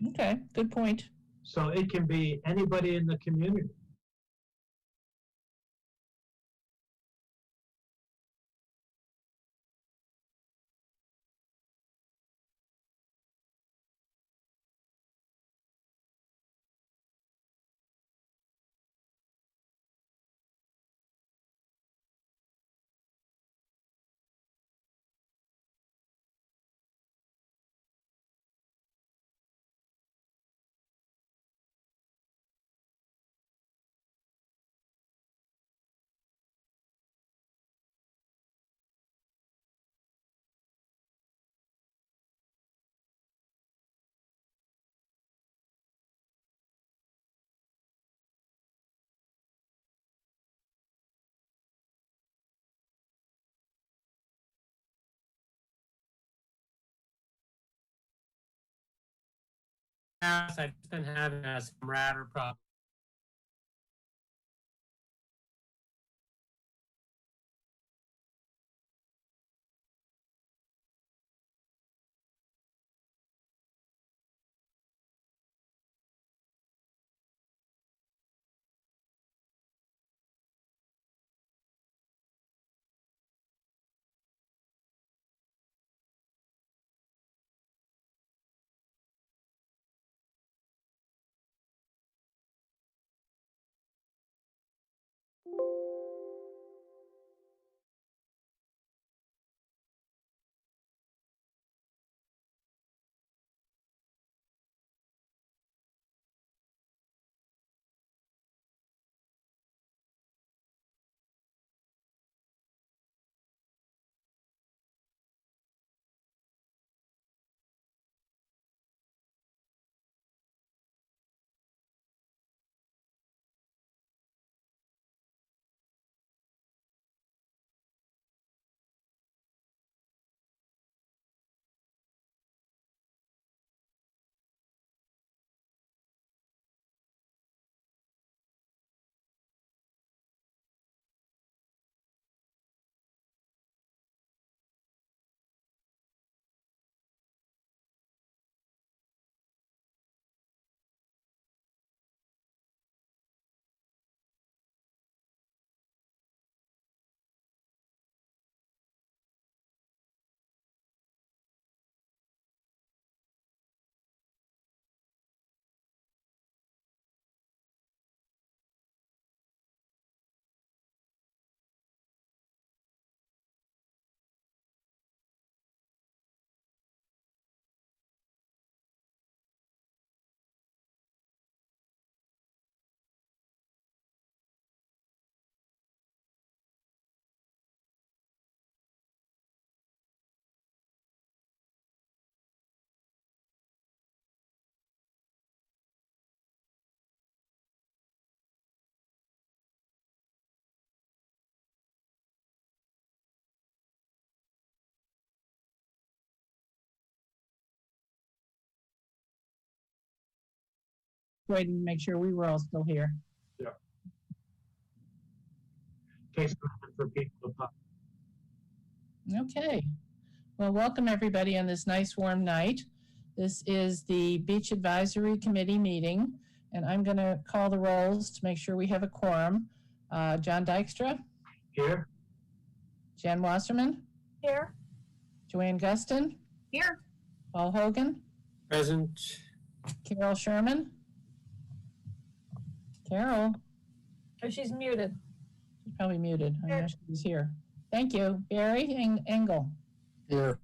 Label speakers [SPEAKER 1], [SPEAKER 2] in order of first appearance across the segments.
[SPEAKER 1] Okay, good point.
[SPEAKER 2] So it can be anybody in the community.
[SPEAKER 3] I've been having some router problems.
[SPEAKER 1] Waiting to make sure we were all still here.
[SPEAKER 2] Yeah. Case for people to pop.
[SPEAKER 1] Okay. Well, welcome everybody on this nice warm night. This is the Beach Advisory Committee meeting, and I'm going to call the rolls to make sure we have a quorum. John Dykstra?
[SPEAKER 2] Here.
[SPEAKER 1] Jan Wasserman?
[SPEAKER 4] Here.
[SPEAKER 1] Joanne Guston?
[SPEAKER 4] Here.
[SPEAKER 1] Paul Hogan?
[SPEAKER 3] Present.
[SPEAKER 1] Carol Sherman? Carol?
[SPEAKER 4] Oh, she's muted.
[SPEAKER 1] She's probably muted. I know she's here. Thank you. Barry Engel?
[SPEAKER 3] Here.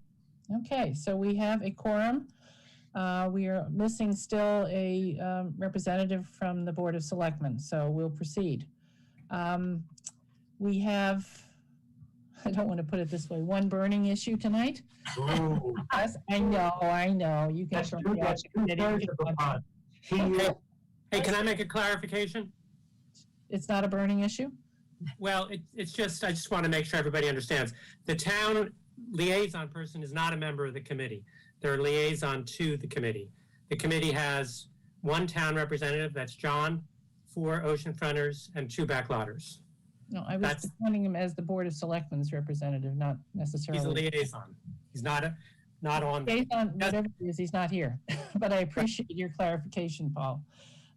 [SPEAKER 1] Okay, so we have a quorum. We are missing still a representative from the Board of Selectmen, so we'll proceed. We have, I don't want to put it this way, one burning issue tonight.
[SPEAKER 2] Ooh.
[SPEAKER 1] Yes, I know. You can.
[SPEAKER 2] That's two-thirds of the pot.
[SPEAKER 3] Hey, can I make a clarification?
[SPEAKER 1] It's not a burning issue?
[SPEAKER 3] Well, it's just, I just want to make sure everybody understands. The town liaison person is not a member of the committee. They're a liaison to the committee. The committee has one town representative, that's John, 4 oceanfronters, and 2 backlotters.
[SPEAKER 1] No, I was appointing him as the Board of Selectmen's representative, not necessarily.
[SPEAKER 3] He's a liaison. He's not a, not on there.
[SPEAKER 1] Liaison, whatever it is, he's not here. But I appreciate your clarification, Paul.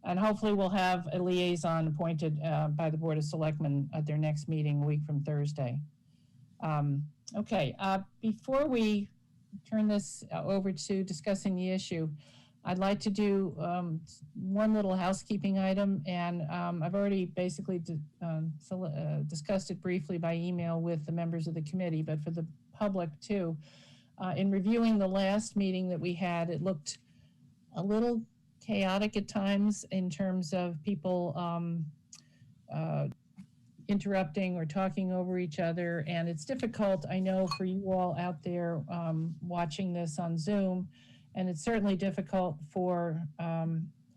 [SPEAKER 1] And hopefully we'll have a liaison appointed by the Board of Selectmen at their next meeting a week from Thursday. Okay, before we turn this over to discussing the issue, I'd like to do one little housekeeping item, and I've already basically discussed it briefly by email with the members of the committee, but for the public too. In reviewing the last meeting that we had, it looked a little chaotic at times in terms of people interrupting or talking over each other. And it's difficult, I know, for you all out there watching this on Zoom. And it's certainly difficult for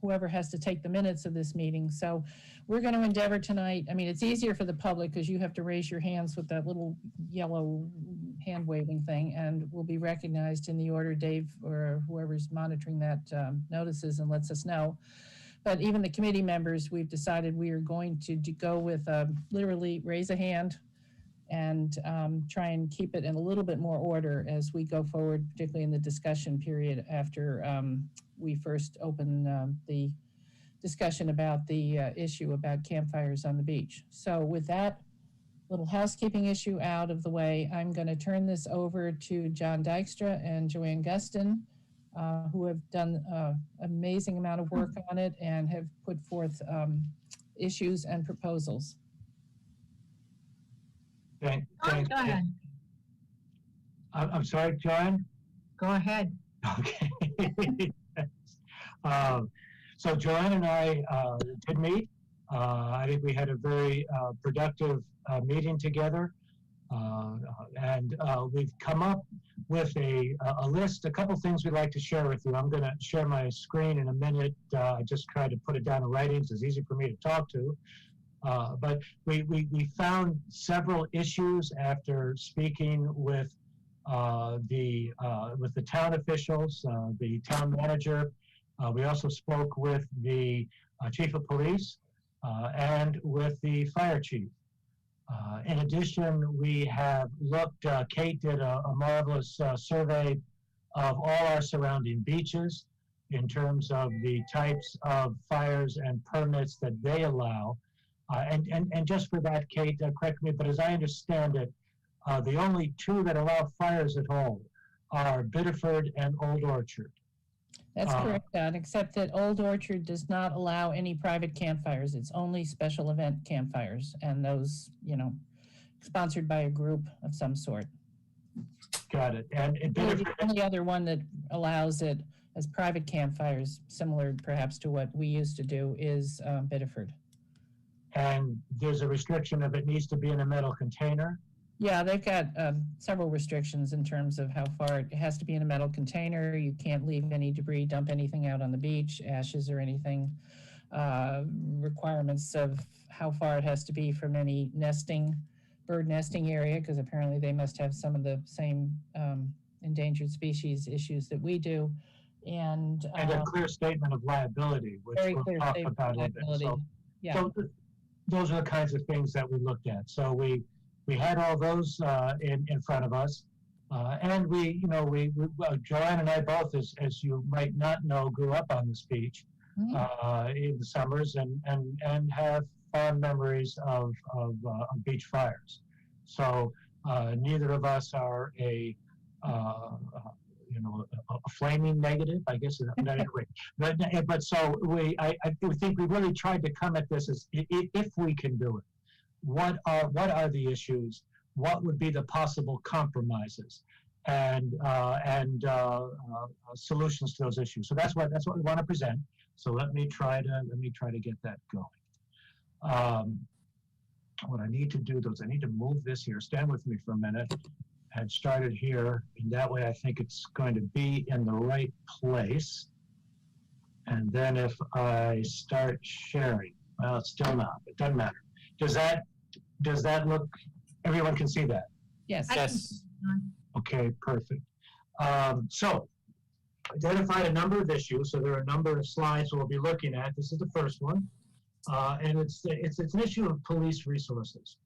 [SPEAKER 1] whoever has to take the minutes of this meeting. So we're going to endeavor tonight. I mean, it's easier for the public because you have to raise your hands with that little yellow hand waving thing, and will be recognized in the order Dave or whoever's monitoring that notices and lets us know. But even the committee members, we've decided we are going to go with literally raise a hand and try and keep it in a little bit more order as we go forward, particularly in the discussion period after we first open the discussion about the issue about campfires on the beach. So with that little housekeeping issue out of the way, I'm going to turn this over to John Dykstra and Joanne Guston, who have done an amazing amount of work on it and have put forth issues and proposals.
[SPEAKER 2] Thanks.
[SPEAKER 4] Go ahead.
[SPEAKER 2] I'm sorry, John?
[SPEAKER 4] Go ahead.
[SPEAKER 2] Okay. So Joanne and I did meet. I think we had a very productive meeting together. And we've come up with a list, a couple things we'd like to share with you. I'm going to share my screen in a minute. I just tried to put it down in writing so it's easy for me to talk to. But we found several issues after speaking with the town officials, the town manager. We also spoke with the chief of police and with the fire chief. In addition, we have looked, Kate did a marvelous survey of all our surrounding beaches in terms of the types of fires and permits that they allow. And just for that, Kate, correct me, but as I understand it, the only two that allow fires at all are Biddeford and Old Orchard.
[SPEAKER 1] That's correct, Don, except that Old Orchard does not allow any private campfires. It's only special event campfires, and those, sponsored by a group of some sort.
[SPEAKER 2] Got it. And
[SPEAKER 1] The only other one that allows it as private campfires, similar perhaps to what we used to do, is Biddeford.
[SPEAKER 2] And there's a restriction of it needs to be in a metal container.
[SPEAKER 1] Yeah, they've got several restrictions in terms of how far it has to be in a metal container. You can't leave any debris, dump anything out on the beach, ashes or anything. Requirements of how far it has to be from any bird nesting area, because apparently they must have some of the same endangered species issues that we do. And
[SPEAKER 2] a clear statement of liability, which we'll talk about a little bit. So,
[SPEAKER 1] yeah.
[SPEAKER 2] So those are the kinds of things that we looked at. So we had all those in front of us, and Joanne and I both, as you might not know, grew up on this beach in the summers and have fond memories of beach fires. So neither of us are a flaming negative, I guess. Anyway, but so I think we really tried to come at this as if we can do it. What are the issues? What would be the possible compromises and solutions to those issues? So that's what we want to present. So let me try to get that going. What I need to do is I need to move this here. Stand with me for a minute. And start it here, and that way I think it's going to be in the right place. And then if I start sharing, well, it's still not. It doesn't matter. Does that look? Everyone can see that.
[SPEAKER 1] Yes.
[SPEAKER 3] Yes.
[SPEAKER 2] Okay, perfect. So identified a number of issues. So there are a number of slides we'll be looking at. This is the first one, and it's an issue of police resources.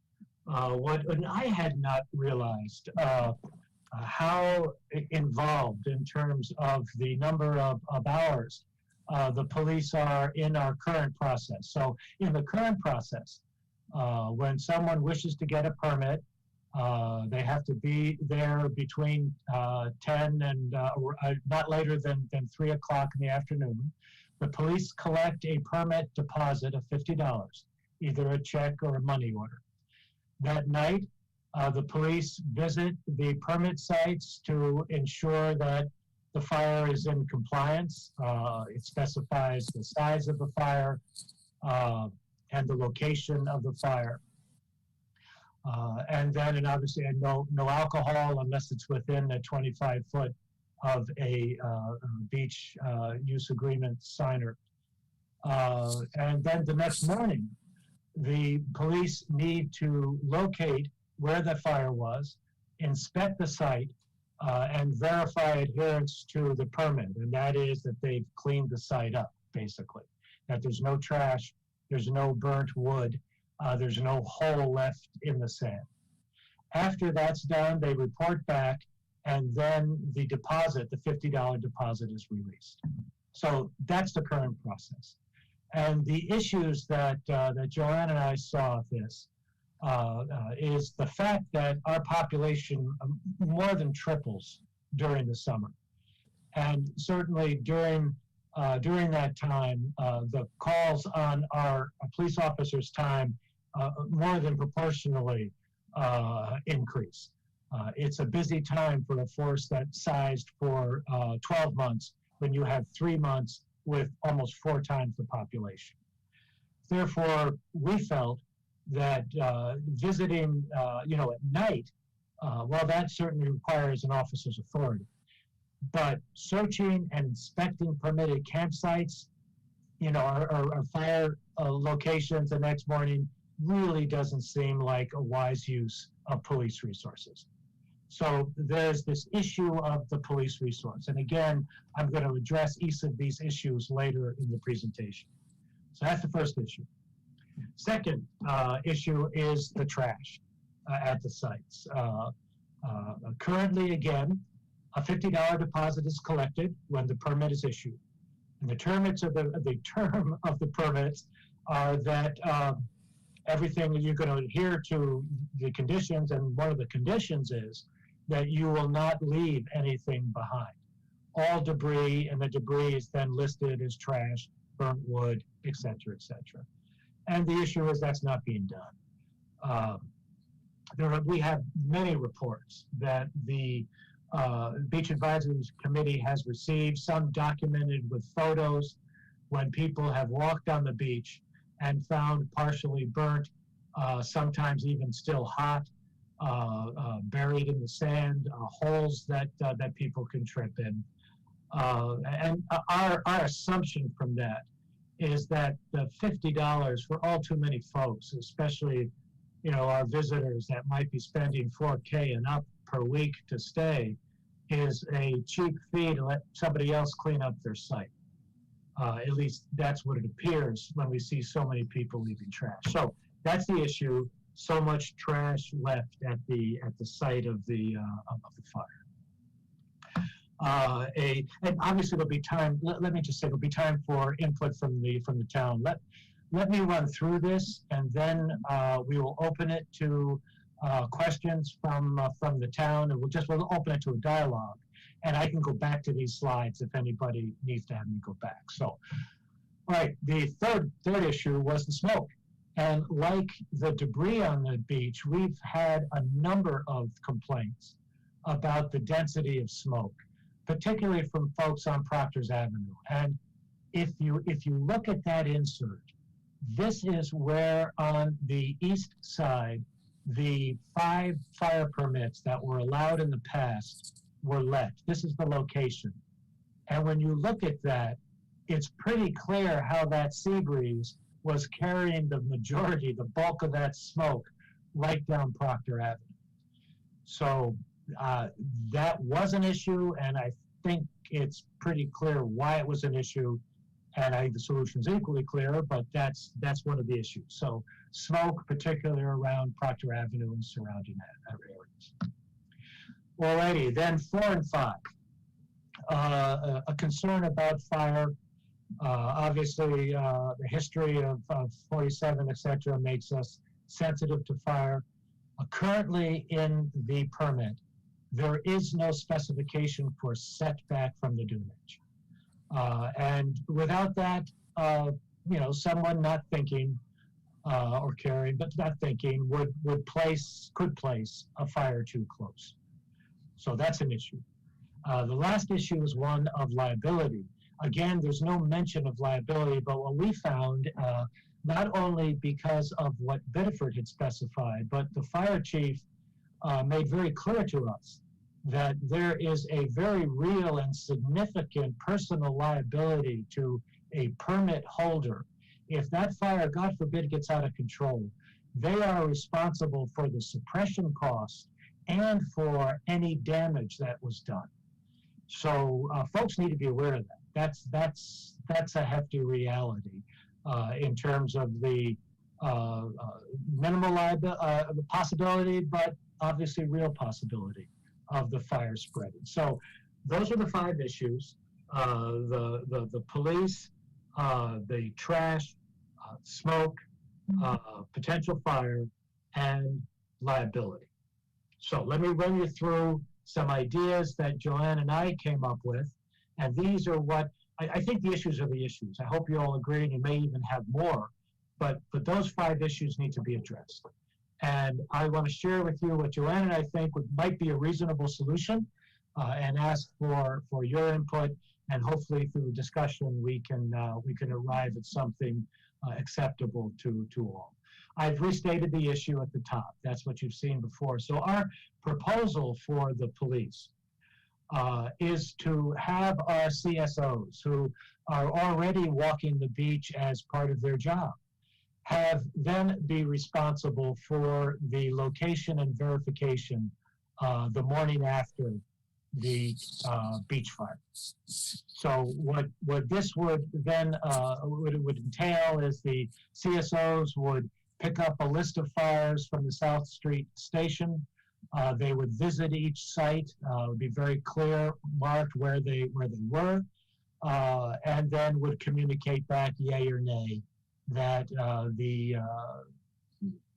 [SPEAKER 2] What I had not realized how involved in terms of the number of hours the police are in our current process. So in the current process, when someone wishes to get a permit, they have to be there between 10 and not later than 3 o'clock in the afternoon. The police collect a permit deposit of $50, either a check or a money order. That night, the police visit the permit sites to ensure that the fire is in compliance. It specifies the size of the fire and the location of the fire. And then, and obviously, no alcohol unless it's within a 25-foot of a beach use agreement signer. And then the next morning, the police need to locate where the fire was, inspect the site, and verify adherence to the permit. And that is that they've cleaned the site up, basically. That there's no trash, there's no burnt wood, there's no hole left in the sand. After that's done, they report back, and then the deposit, the $50 deposit, is released. So that's the current process. And the issues that Joanne and I saw of this is the fact that our population more than triples during the summer. And certainly during that time, the calls on our police officers' time more than proportionally increase. It's a busy time for a force that's sized for 12 months when you have 3 months with almost 4 times the population. Therefore, we felt that visiting, at night, well, that certainly requires an officer's authority. But searching and inspecting permitted campsites, our fire locations the next morning really doesn't seem like a wise use of police resources. So there's this issue of the police resource. And again, I'm going to address each of these issues later in the presentation. So that's the first issue. Second issue is the trash at the sites. Currently, again, a $50 deposit is collected when the permit is issued. And the term of the permits are that everything, you're going to adhere to the conditions, and one of the conditions is that you will not leave anything behind. All debris, and the debris is then listed as trash, burnt wood, et cetera, et cetera. And the issue is that's not being done. We have many reports that the Beach Advisory Committee has received, some documented with photos, when people have walked on the beach and found partially burnt, sometimes even still hot, buried in the sand, holes that people can trip in. And our assumption from that is that the $50 for all too many folks, especially our visitors that might be spending $4K and up per week to stay, is a cheap fee to let somebody else clean up their site. At least that's what it appears when we see so many people leaving trash. So that's the issue. So much trash left at the site of the fire. And obviously there'll be time. Let me just say there'll be time for input from the town. Let me run through this, and then we will open it to questions from the town, and we'll open it to a dialogue. And I can go back to these slides if anybody needs to have me go back. So, all right, the third issue was the smoke. And like the debris on the beach, we've had a number of complaints about the density of smoke, particularly from folks on Proctor's Avenue. And if you look at that insert, this is where on the east side, the 5 fire permits that were allowed in the past were let. This is the location. And when you look at that, it's pretty clear how that sea breeze was carrying the majority, the bulk of that smoke, right down Proctor Avenue. So that was an issue, and I think it's pretty clear why it was an issue, and I think the solution is equally clear, but that's one of the issues. So smoke, particularly around Proctor Avenue and surrounding areas. Alrighty, then 4 and 5. A concern about fire. Obviously, the history of 47, etc., makes us sensitive to fire. Currently in the permit, there is no specification for setback from the dunage. And without that, someone not thinking or caring, but not thinking, could place a fire too close. So that's an issue. The last issue is one of liability. Again, there's no mention of liability, but what we found, not only because of what Biddeford had specified, but the fire chief made very clear to us that there is a very real and significant personal liability to a permit holder. If that fire, God forbid, gets out of control, they are responsible for the suppression costs and for any damage that was done. So folks need to be aware of that. That's a hefty reality in terms of the minimal possibility, but obviously real possibility of the fire spreading. So those are the 5 issues: the police, the trash, smoke, potential fire, and liability. So let me run you through some ideas that Joanne and I came up with. And these are what, I think the issues are the issues. I hope you all agree, and you may even have more, but those 5 issues need to be addressed. And I want to share with you what Joanne and I think might be a reasonable solution, and ask for your input, and hopefully through the discussion we can arrive at something acceptable to all. I've restated the issue at the top. That's what you've seen before. So our proposal for the police is to have our CSOs, who are already walking the beach as part of their job, have them be responsible for the location and verification the morning after the beach fire. So what this would then what it would entail is the CSOs would pick up a list of fires from the South Street station. They would visit each site, would be very clear, marked where they were, and then would communicate back, yay or nay, that the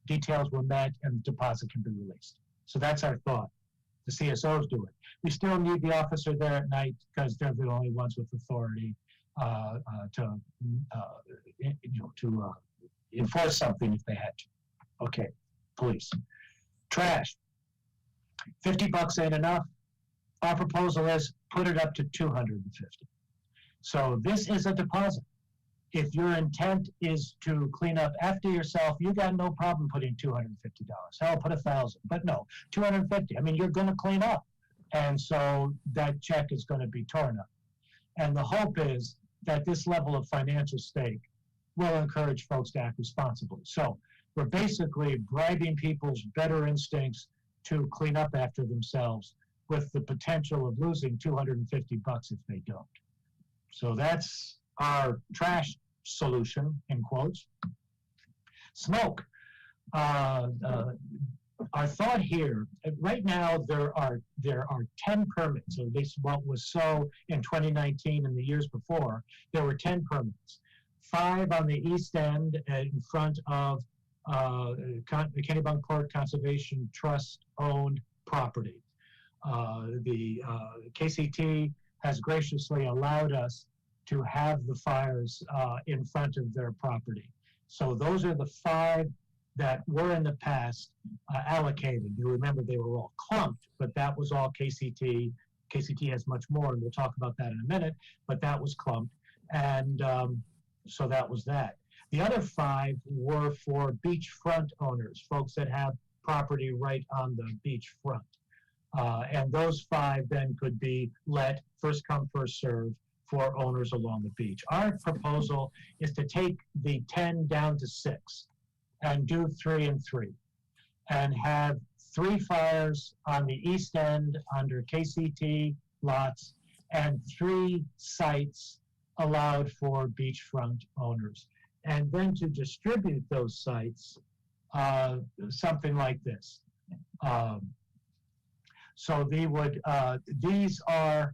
[SPEAKER 2] details were met and the deposit can be released. So that's our thought. The CSOs do it. We still need the officer there at night because they're the only ones with authority to enforce something if they had to. Okay, police. Trash. $50 ain't enough. Our proposal is put it up to $250. So this is a deposit. If your intent is to clean up after yourself, you got no problem putting $250. Hell, put $1,000, but no, $250. I mean, you're going to clean up, and so that check is going to be torn up. And the hope is that this level of financial stake will encourage folks to act responsibly. So we're basically bribing people's better instincts to clean up after themselves, with the potential of losing $250 if they don't. So that's our trash solution, in quotes. Smoke. Our thought here, right now there are 10 permits, or at least what was so in 2019 and the years before, there were 10 permits. 5 on the east end in front of the Kennebunkport Conservation Trust owned property. The KCT has graciously allowed us to have the fires in front of their property. So those are the 5 that were in the past allocated. You remember they were all clumped, but that was all KCT. KCT has much more, and we'll talk about that in a minute, but that was clumped. And so that was that. The other 5 were for beachfront owners, folks that have property right on the beachfront. And those 5 then could be let first come, first serve for owners along the beach. Our proposal is to take the 10 down to 6 and do 3 and 3 and have 3 fires on the east end under KCT lots and 3 sites allowed for beachfront owners. And then to distribute those sites, something like this. So these are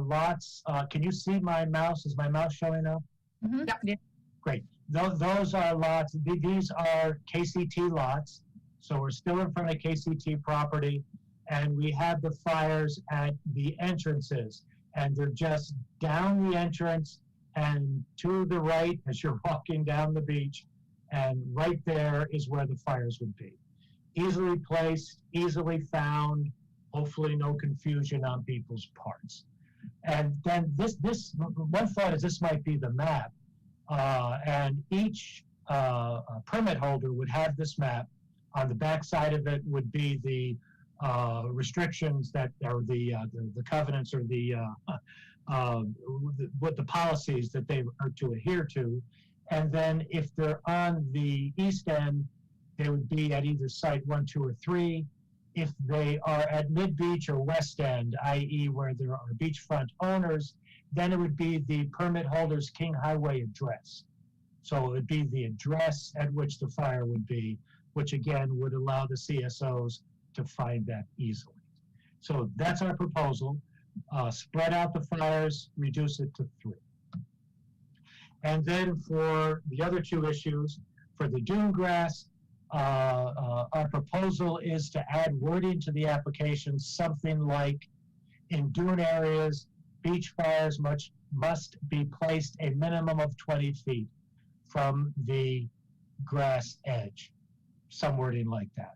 [SPEAKER 2] lots. Can you see my mouse? Is my mouse showing up?
[SPEAKER 1] Mhm. Yeah.
[SPEAKER 2] Great. Those are lots. These are KCT lots. So we're still in front of KCT property, and we have the fires at the entrances, and they're just down the entrance and to the right as you're walking down the beach, and right there is where the fires would be. Easily placed, easily found, hopefully no confusion on people's parts. And then this one thought is this might be the map, and each permit holder would have this map. On the back side of it would be the restrictions that are the covenants or what the policies that they are to adhere to. And then if they're on the east end, they would be at either site 1, 2, or 3. If they are at Mid Beach or West End, i.e. where there are beachfront owners, then it would be the permit holder's King Highway address. So it would be the address at which the fire would be, which again would allow the CSOs to find that easily. So that's our proposal. Spread out the fires, reduce it to 3. And then for the other 2 issues, for the dune grass, our proposal is to add wording to the application, something like, in dune areas, beach fires must be placed a minimum of 20 feet from the grass edge. Some wording like that.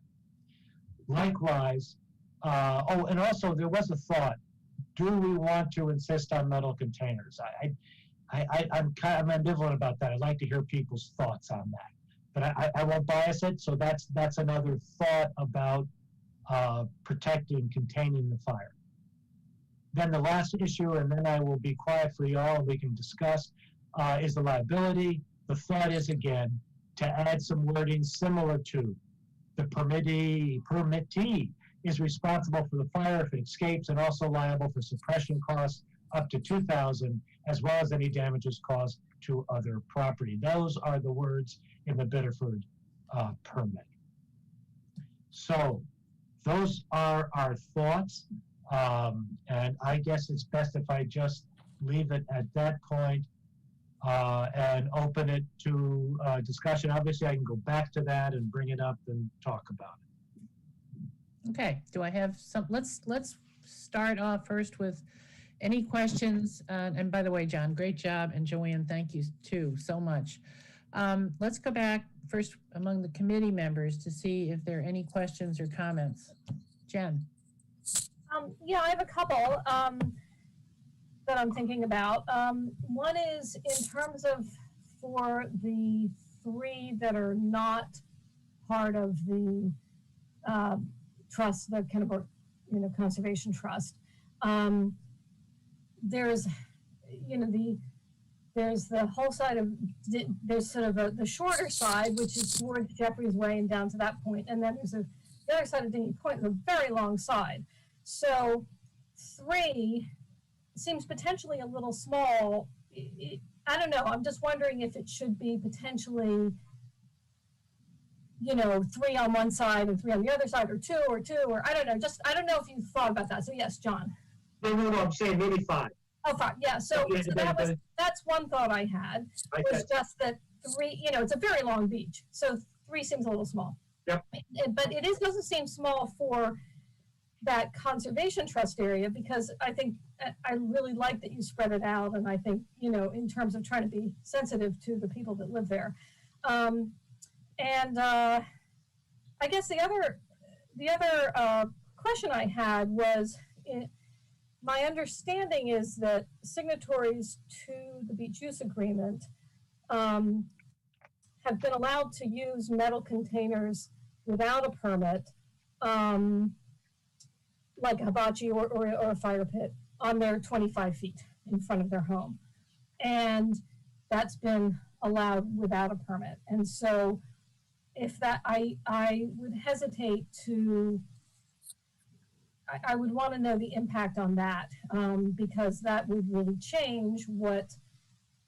[SPEAKER 2] Likewise, and also there was a thought, do we want to insist on metal containers? I'm ambivalent about that. I'd like to hear people's thoughts on that. But I won't bias it, so that's another thought about protecting, containing the fire. Then the last issue, and then I will be quiet for y'all and we can discuss, is the liability. The thought is, again, to add some wording similar to the permittee is responsible for the fire if it escapes and also liable for suppression costs up to $2,000, as well as any damages caused to other property. Those are the words in the Biddeford permit. So those are our thoughts, and I guess it's best if I just leave it at that point, and open it to discussion. Obviously, I can go back to that and bring it up and talk about it.
[SPEAKER 1] Okay, do I have some, let's start off first with any questions, and by the way, John, great job, and Joanne, thank you too so much. Let's go back first among the committee members to see if there are any questions or comments. Jen.
[SPEAKER 4] Yeah, I have a couple that I'm thinking about. One is in terms of for the 3 that are not part of the trust, the kind of, conservation trust. There's, there's the whole side of, there's sort of the shorter side, which is towards Jeffrey's Way and down to that point. And then there's the other side of Dingy Point, a very long side. So 3 seems potentially a little small. I don't know. I'm just wondering if it should be potentially, 3 on one side and 3 on the other side, or 2, or I don't know. I don't know if you've thought about that. So yes, John.
[SPEAKER 2] No, I'm saying maybe 5.
[SPEAKER 4] Oh, 5. Yeah. So that's one thought I had, was just that 3, it's a very long beach. So 3 seems a little small.
[SPEAKER 2] Yep.
[SPEAKER 4] But it doesn't seem small for that conservation trust area, because I think I really like that you spread it out, and I think in terms of trying to be sensitive to the people that live there, and I guess the other question I had was, my understanding is that signatories to the beach use agreement have been allowed to use metal containers without a permit, like a hibachi or a fire pit, on their 25 feet in front of their home. And that's been allowed without a permit. And so if that, I would hesitate to, I would want to know the impact on that, because that would really change what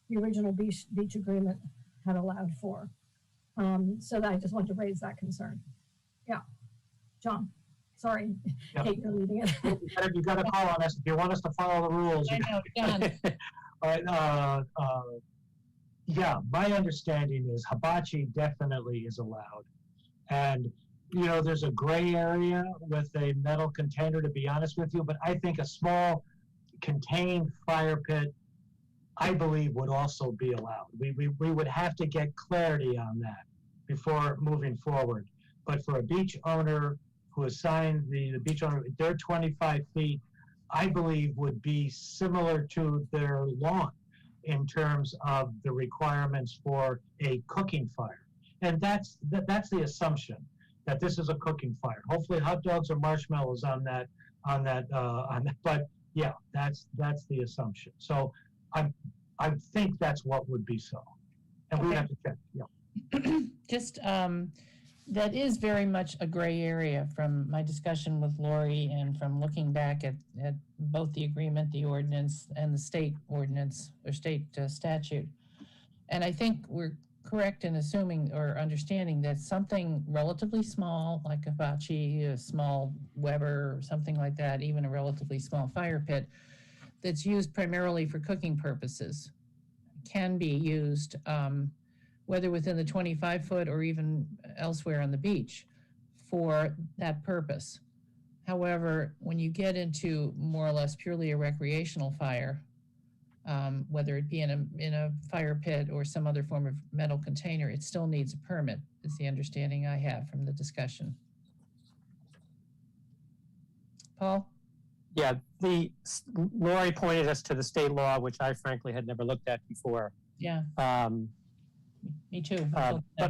[SPEAKER 4] the original beach agreement had allowed for. So that I just wanted to raise that concern. Yeah, John. Sorry,
[SPEAKER 2] Yeah.
[SPEAKER 4] Kate, you're leading it.
[SPEAKER 2] You got to call on us if you want us to follow the rules.
[SPEAKER 1] I know, John.
[SPEAKER 2] All right, yeah, my understanding is hibachi definitely is allowed. And, you know, there's a gray area with a metal container, to be honest with you, but I think a small contained fire pit, I believe, would also be allowed. We would have to get clarity on that before moving forward. But for a beach owner who assigned the beach owner, their 25 feet, I believe would be similar to their lawn in terms of the requirements for a cooking fire. And that's the assumption, that this is a cooking fire. Hopefully hot dogs or marshmallows on that. But yeah, that's the assumption. So I think that's what would be so. And we have to check, yeah.
[SPEAKER 1] Just, that is very much a gray area from my discussion with Lori and from looking back at both the agreement, the ordinance, and the state ordinance or state statute. And I think we're correct in assuming or understanding that something relatively small, like a hibachi, a small Weber, or something like that, even a relatively small fire pit, that's used primarily for cooking purposes, can be used, whether within the 25-foot or even elsewhere on the beach, for that purpose. However, when you get into more or less purely a recreational fire, whether it be in a fire pit or some other form of metal container, it still needs a permit, is the understanding I have from the discussion. Paul?
[SPEAKER 3] Yeah, Lori pointed us to the state law, which I frankly had never looked at before.
[SPEAKER 1] Yeah, me too.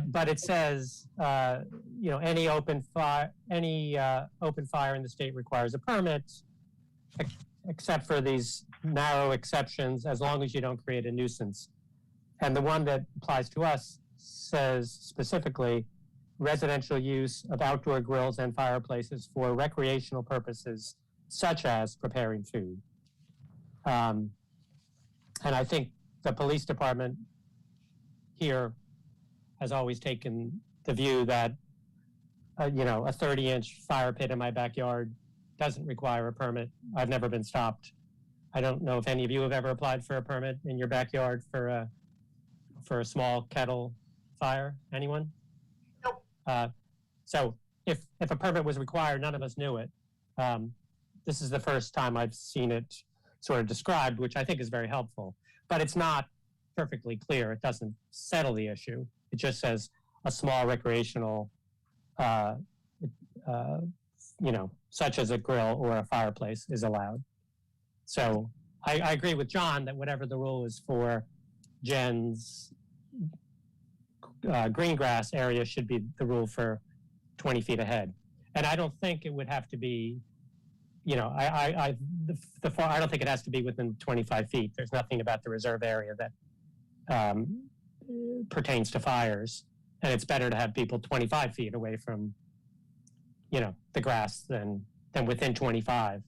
[SPEAKER 3] But it says, you know, any open fire in the state requires a permit, except for these narrow exceptions, as long as you don't create a nuisance. And the one that applies to us says specifically residential use of outdoor grills and fireplaces for recreational purposes, such as preparing food. And I think the police department here has always taken the view that, you know, a 30-inch fire pit in my backyard doesn't require a permit. I've never been stopped. I don't know if any of you have ever applied for a permit in your backyard for a small kettle fire. Anyone? Nope. So if a permit was required, none of us knew it. This is the first time I've seen it sort of described, which I think is very helpful. But it's not perfectly clear. It doesn't settle the issue. It just says a small recreational, you know, such as a grill or a fireplace is allowed. So I agree with John that whatever the rule is for Jen's green grass area should be the rule for 20 feet ahead. And I don't think it would have to be, you know, I don't think it has to be within 25 feet. There's nothing about the reserve area that pertains to fires. And it's better to have people 25 feet away from, you know, the grass than within 25.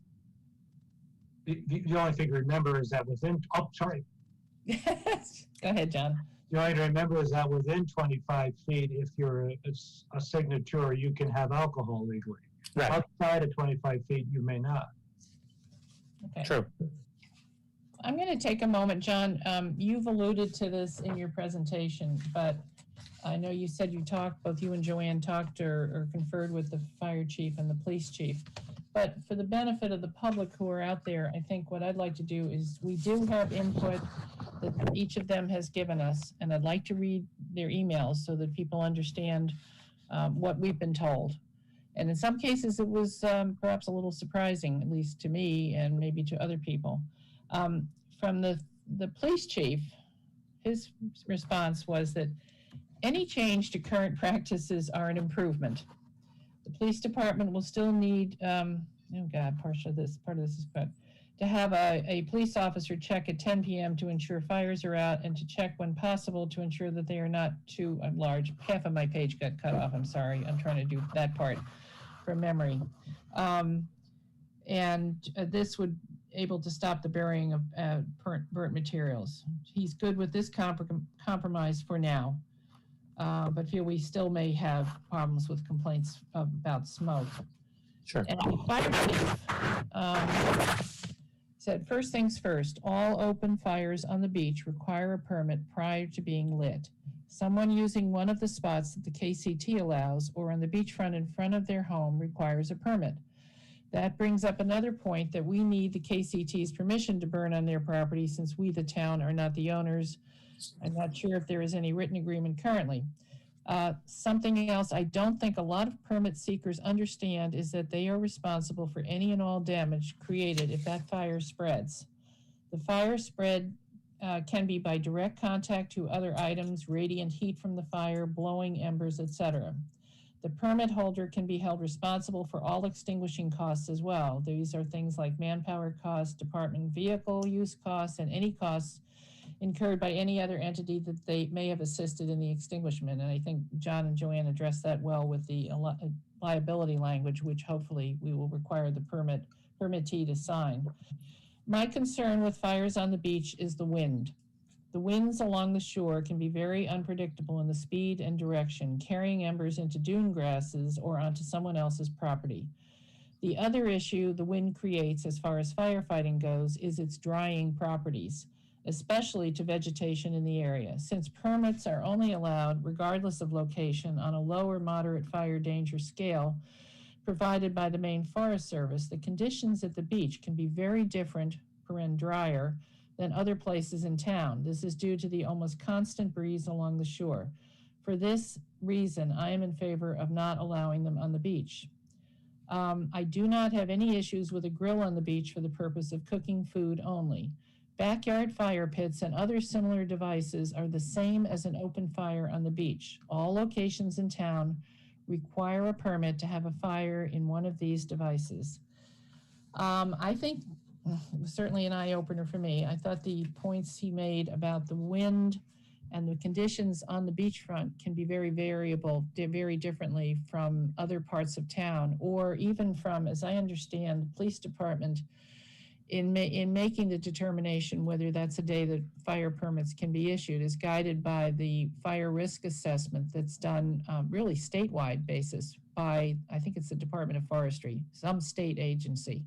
[SPEAKER 2] The only thing to remember is that within, oh, sorry.
[SPEAKER 1] Go ahead, John.
[SPEAKER 2] The only thing to remember is that within 25 feet, if you're a signature, you can have alcohol legally.
[SPEAKER 3] Right.
[SPEAKER 2] Outside of 25 feet, you may not.
[SPEAKER 1] Okay.
[SPEAKER 3] True.
[SPEAKER 1] I'm going to take a moment, John. You've alluded to this in your presentation, but I know you said you talked, both you and Joanne talked or conferred with the fire chief and the police chief. But for the benefit of the public who are out there, I think what I'd like to do is, we do have input that each of them has given us, and I'd like to read their emails so that people understand what we've been told. And in some cases, it was perhaps a little surprising, at least to me and maybe to other people. From the police chief, his response was that any change to current practices are an improvement. The police department will still need, oh God, part of this is good, to have a police officer check at 10 p.m. to ensure fires are out, and to check when possible to ensure that they are not too large. Half of my page got cut off, I'm sorry. I'm trying to do that part from memory. And this would able to stop the burying of burnt materials. He's good with this compromise for now, but feel we still may have problems with complaints about smoke.
[SPEAKER 5] Sure.
[SPEAKER 1] And the fire chief said, first things first, all open fires on the beach require a permit prior to being lit. Someone using one of the spots that the KCT allows or on the beachfront in front of their home requires a permit. That brings up another point that we need the KCT's permission to burn on their property since we, the town, are not the owners. I'm not sure if there is any written agreement currently. Something else I don't think a lot of permit seekers understand is that they are responsible for any and all damage created if that fire spreads. The fire spread can be by direct contact to other items, radiant heat from the fire, blowing embers, etc. The permit holder can be held responsible for all extinguishing costs as well. These are things like manpower costs, department vehicle use costs, and any costs incurred by any other entity that they may have assisted in the extinguishment. And I think John and Joanne addressed that well with the liability language, which hopefully we will require the permittee to sign. My concern with fires on the beach is the wind. The winds along the shore can be very unpredictable in the speed and direction, carrying embers into dune grasses or onto someone else's property. The other issue the wind creates as far as firefighting goes is its drying properties, especially to vegetation in the area. Since permits are only allowed, regardless of location, on a low or moderate fire danger scale provided by the Maine Forest Service, the conditions at the beach can be very different, drier, than other places in town. This is due to the almost constant breeze along the shore. For this reason, I am in favor of not allowing them on the beach. I do not have any issues with a grill on the beach for the purpose of cooking food only. Backyard fire pits and other similar devices are the same as an open fire on the beach. All locations in town require a permit to have a fire in one of these devices. I think it was certainly an eye-opener for me. I thought the points he made about the wind and the conditions on the beachfront can be very variable, very differently from other parts of town, or even from, as I understand, the police department in making the determination whether that's a day that fire permits can be issued is guided by the fire risk assessment that's done really statewide basis by, I think it's the Department of Forestry, some state agency.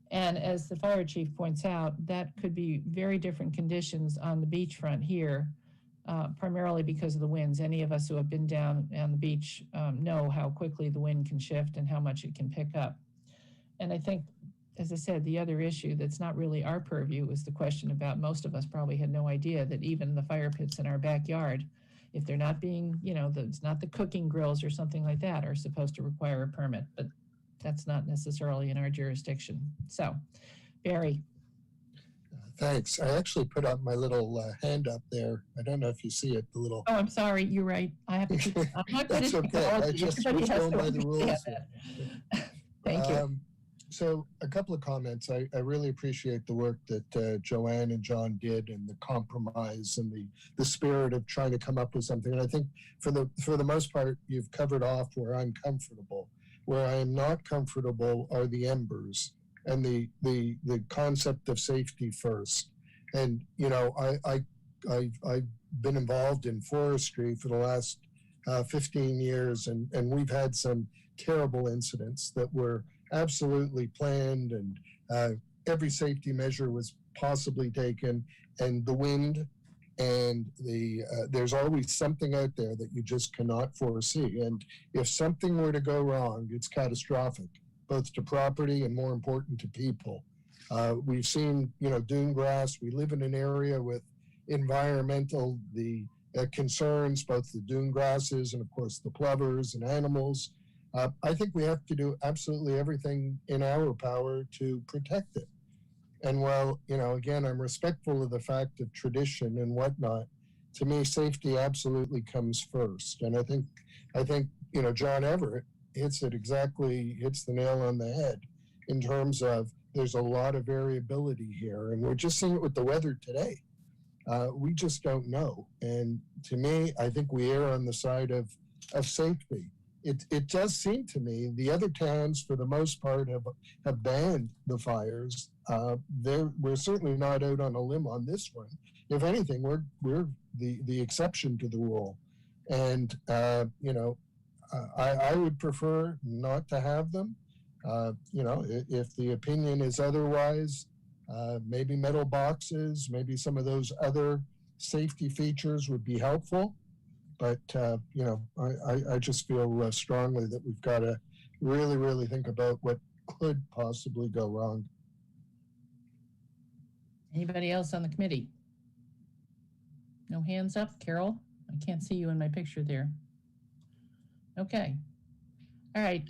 [SPEAKER 1] And as the fire chief points out, that could be very different conditions on the beachfront here, primarily because of the winds. Any of us who have been down on the beach know how quickly the wind can shift and how much it can pick up. And I think, as I said, the other issue that's not really our purview is the question about, most of us probably had no idea that even the fire pits in our backyard, if they're not being, it's not the cooking grills or something like that, are supposed to require a permit, but that's not necessarily in our jurisdiction. So, Barry.
[SPEAKER 5] Thanks. I actually put up my little hand up there. I don't know if you see it, the little.
[SPEAKER 1] Oh, I'm sorry. You're right. I have to keep, I'm not good
[SPEAKER 5] That's
[SPEAKER 1] at
[SPEAKER 5] okay. I just was going by the rules.
[SPEAKER 1] Thank you.
[SPEAKER 5] So a couple of comments. I really appreciate the work that Joanne and John did, and the compromise and the spirit of trying to come up with something. And I think for the most part, you've covered off where I'm comfortable. Where I am not comfortable are the embers and the concept of safety first. And I've been involved in forestry for the last 15 years, and we've had some terrible incidents that were absolutely planned, and every safety measure was possibly taken, and the wind and there's always something out there that you just cannot foresee. And if something were to go wrong, it's catastrophic, both to property and, more important, to people. We've seen, dune grass. We live in an area with environmental concerns, both the dune grasses and, of course, the plovers and animals. I think we have to do absolutely everything in our power to protect it. And while, again, I'm respectful of the fact of tradition and whatnot, to me, safety absolutely comes first. And I think, John Everett hits the nail on the head in terms of there's a lot of variability here. And we're just seeing it with the weather today. We just don't know. And to me, I think we err on the side of safety. It does seem to me the other towns, for the most part, have banned the fires. We're certainly not out on a limb on this one. If anything, we're the exception to the rule. And I would prefer not to have them. If the opinion is otherwise, maybe metal boxes, maybe some of those other safety features would be helpful. But, I just feel strongly that we've got to really, really think about what could possibly go wrong.
[SPEAKER 1] Anybody else on the committee? No hands up, Carol? I can't see you in my picture there. Okay. All right,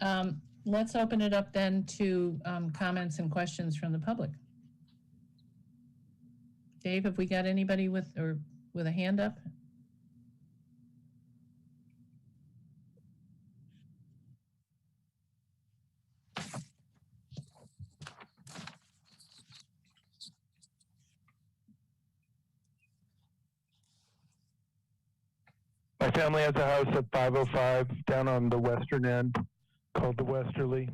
[SPEAKER 1] let's open it up then to comments and questions from the public. Dave, have we got anybody with a hand up?
[SPEAKER 6] My family has a house at 505 down on the western end called the Westerly.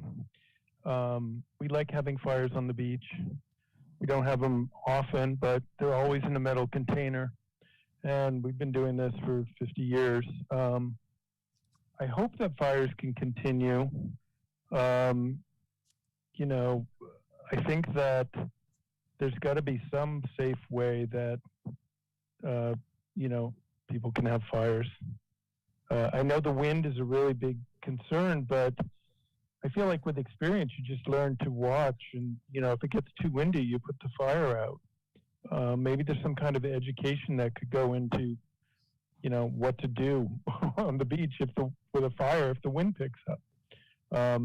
[SPEAKER 6] We like having fires on the beach. We don't have them often, but they're always in a metal container. And we've been doing this for 50 years. I hope that fires can continue. I think that there's got to be some safe way that, people can have fires. I know the wind is a really big concern, but I feel like with experience, you just learn to watch. And, if it gets too windy, you put the fire out. Maybe there's some kind of education that could go into, what to do on the beach with a fire if the wind picks up. I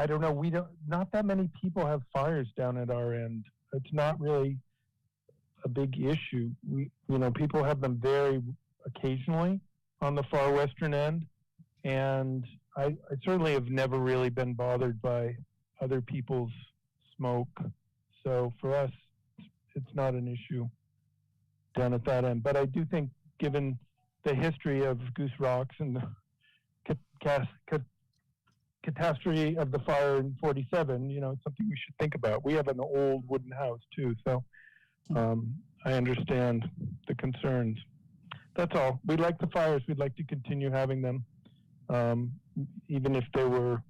[SPEAKER 6] don't know. Not that many people have fires down at our end. It's not really a big issue. People have them very occasionally on the far western end, and I certainly have never really been bothered by other people's smoke. So for us, it's not an issue down at that end. But I do think, given the history of Goose Rocks and the catastrophe of the fire in 47, it's something we should think about. We have an old wooden house too, so I understand the concerns. That's all. We like the fires. We'd like to continue having them, even if they were,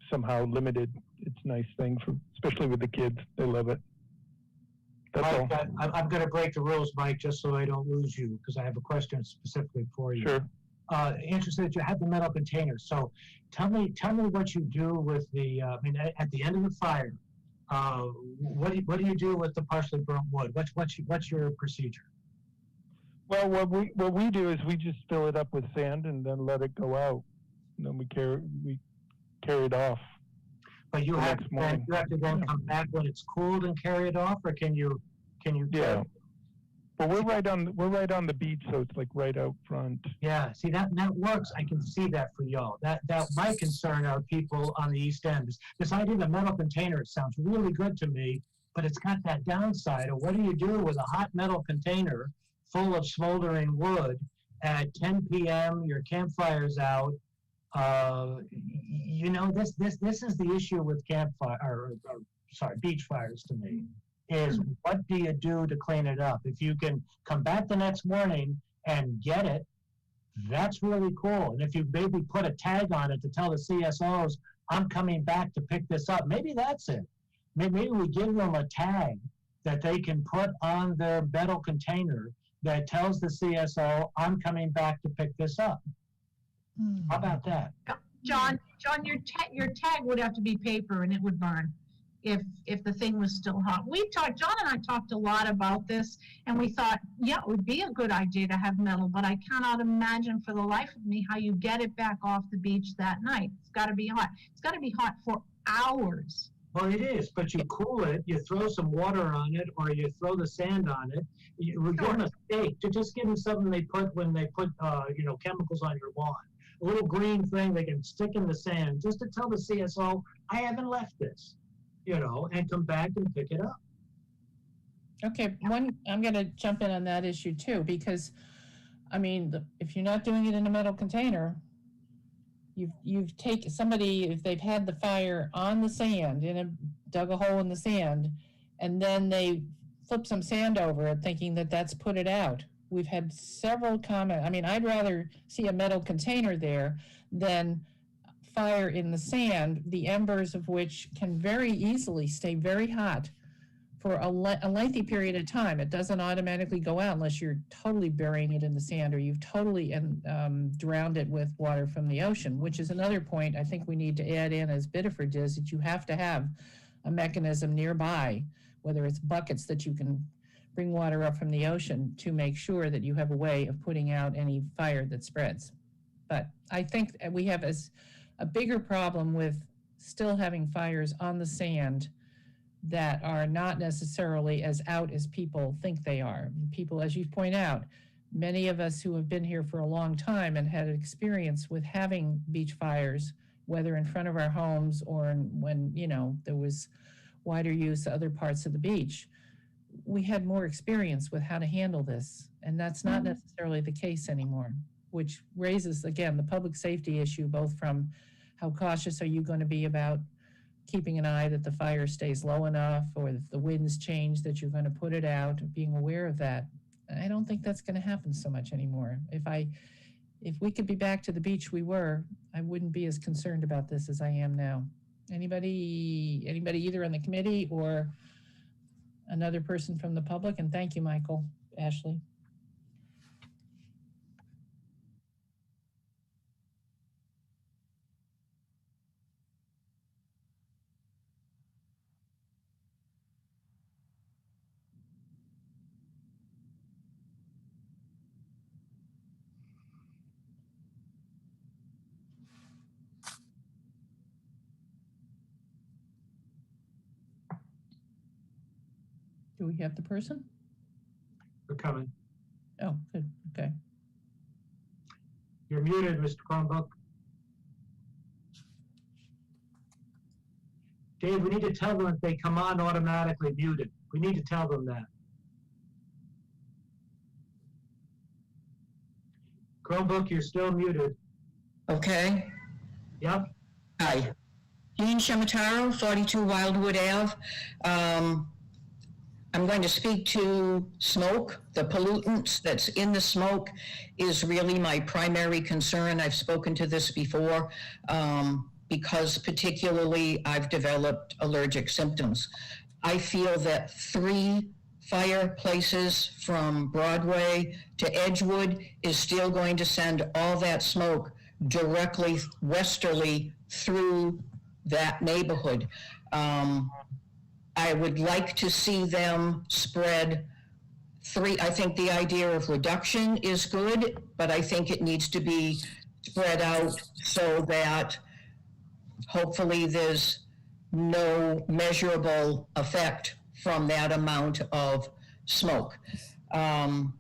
[SPEAKER 6] somehow limited. It's a nice thing especially with the kids. They love it. That's all.
[SPEAKER 2] I'm going to break the rules, Mike, just so I don't lose you, because I have a question specifically for you.
[SPEAKER 6] Sure.
[SPEAKER 2] Interested that you have the metal container. So tell me what you do with the, at the end of the fire, what do you do with the partially burnt wood? What's your procedure?
[SPEAKER 6] Well, what we do is we just fill it up with sand and then let it go out. And then we carry it off.
[SPEAKER 2] But you have to then come back when it's cooled and carry it off, or can you?
[SPEAKER 6] Yeah. Well, we're right on the beach, so it's like right out front.
[SPEAKER 2] Yeah, see that works. I can see that for y'all. That my concern are people on the east end. This idea of a metal container, it sounds really good to me, but it's got that downside of what do you do with a hot metal container full of smoldering wood at 10 p.m. Your campfire's out. This is the issue with beach fires to me. Is what do you do to clean it up? If you can come back the next morning and get it, that's really cool. And if you maybe put a tag on it to tell the CSOs, I'm coming back to pick this up, maybe that's it. Maybe we give them a tag that they can put on their metal container that tells the CSO, I'm coming back to pick this up. How about that?
[SPEAKER 7] John, your tag would have to be paper and it would burn if the thing was still hot. John and I talked a lot about this, and we thought, yeah, it would be a good idea to have metal, but I cannot imagine for the life of me how you get it back off the beach that night. It's got to be hot. It's got to be hot for hours.
[SPEAKER 2] Well, it is, but you cool it, you throw some water on it, or you throw the sand on it. We're doing a steak. Just give them something they put when they put, chemicals on your lawn. A little green thing they can stick in the sand, just to tell the CSO, I haven't left this, and come back and pick it up.
[SPEAKER 1] Okay, I'm going to jump in on that issue too, because, if you're not doing it in a metal container, you've taken somebody, if they've had the fire on the sand, dug a hole in the sand, and then they flip some sand over it thinking that that's put it out. we've had several comments. I mean, I'd rather see a metal container there than fire in the sand, the embers of which can very easily stay very hot for a lengthy period of time. It doesn't automatically go out unless you're totally burying it in the sand or you've totally drowned it with water from the ocean, which is another point I think we need to add in, as Biddeford does, that you have to have a mechanism nearby, whether it's buckets that you can bring water up from the ocean to make sure that you have a way of putting out any fire that spreads. But I think we have a bigger problem with still having fires on the sand that are not necessarily as out as people think they are. People, as you point out, many of us who have been here for a long time and had experience with having beach fires, whether in front of our homes or when, there was wider use of other parts of the beach, we had more experience with how to handle this. And that's not necessarily the case anymore, which raises, again, the public safety issue, both from how cautious are you going to be about keeping an eye that the fire stays low enough, or if the winds change that you're going to put it out, being aware of that. I don't think that's going to happen so much anymore. If we could be back to the beach we were, I wouldn't be as concerned about this as I am now. Anybody either on the committee or another person from the public? And thank you, Michael, Ashley. Do we have the person?
[SPEAKER 2] They're coming.
[SPEAKER 1] Oh, good. Okay.
[SPEAKER 2] You're muted, Mr. Chromebook. Dave, we need to tell them if they come on automatically muted. We need to tell them that. Chromebook, you're still muted.
[SPEAKER 8] Okay.
[SPEAKER 2] Yep.
[SPEAKER 8] Hi. Jean Shamataro, 42 Wildwood Ave. I'm going to speak to smoke. The pollutants that's in the smoke is really my primary concern. I've spoken to this before because particularly I've developed allergic symptoms. I feel that 3 fireplaces from Broadway to Edgewood is still going to send all that smoke directly westerly through that neighborhood. I would like to see them spread 3. I think the idea of reduction is good, but I think it needs to be spread out so that hopefully there's no measurable effect from that amount of smoke. The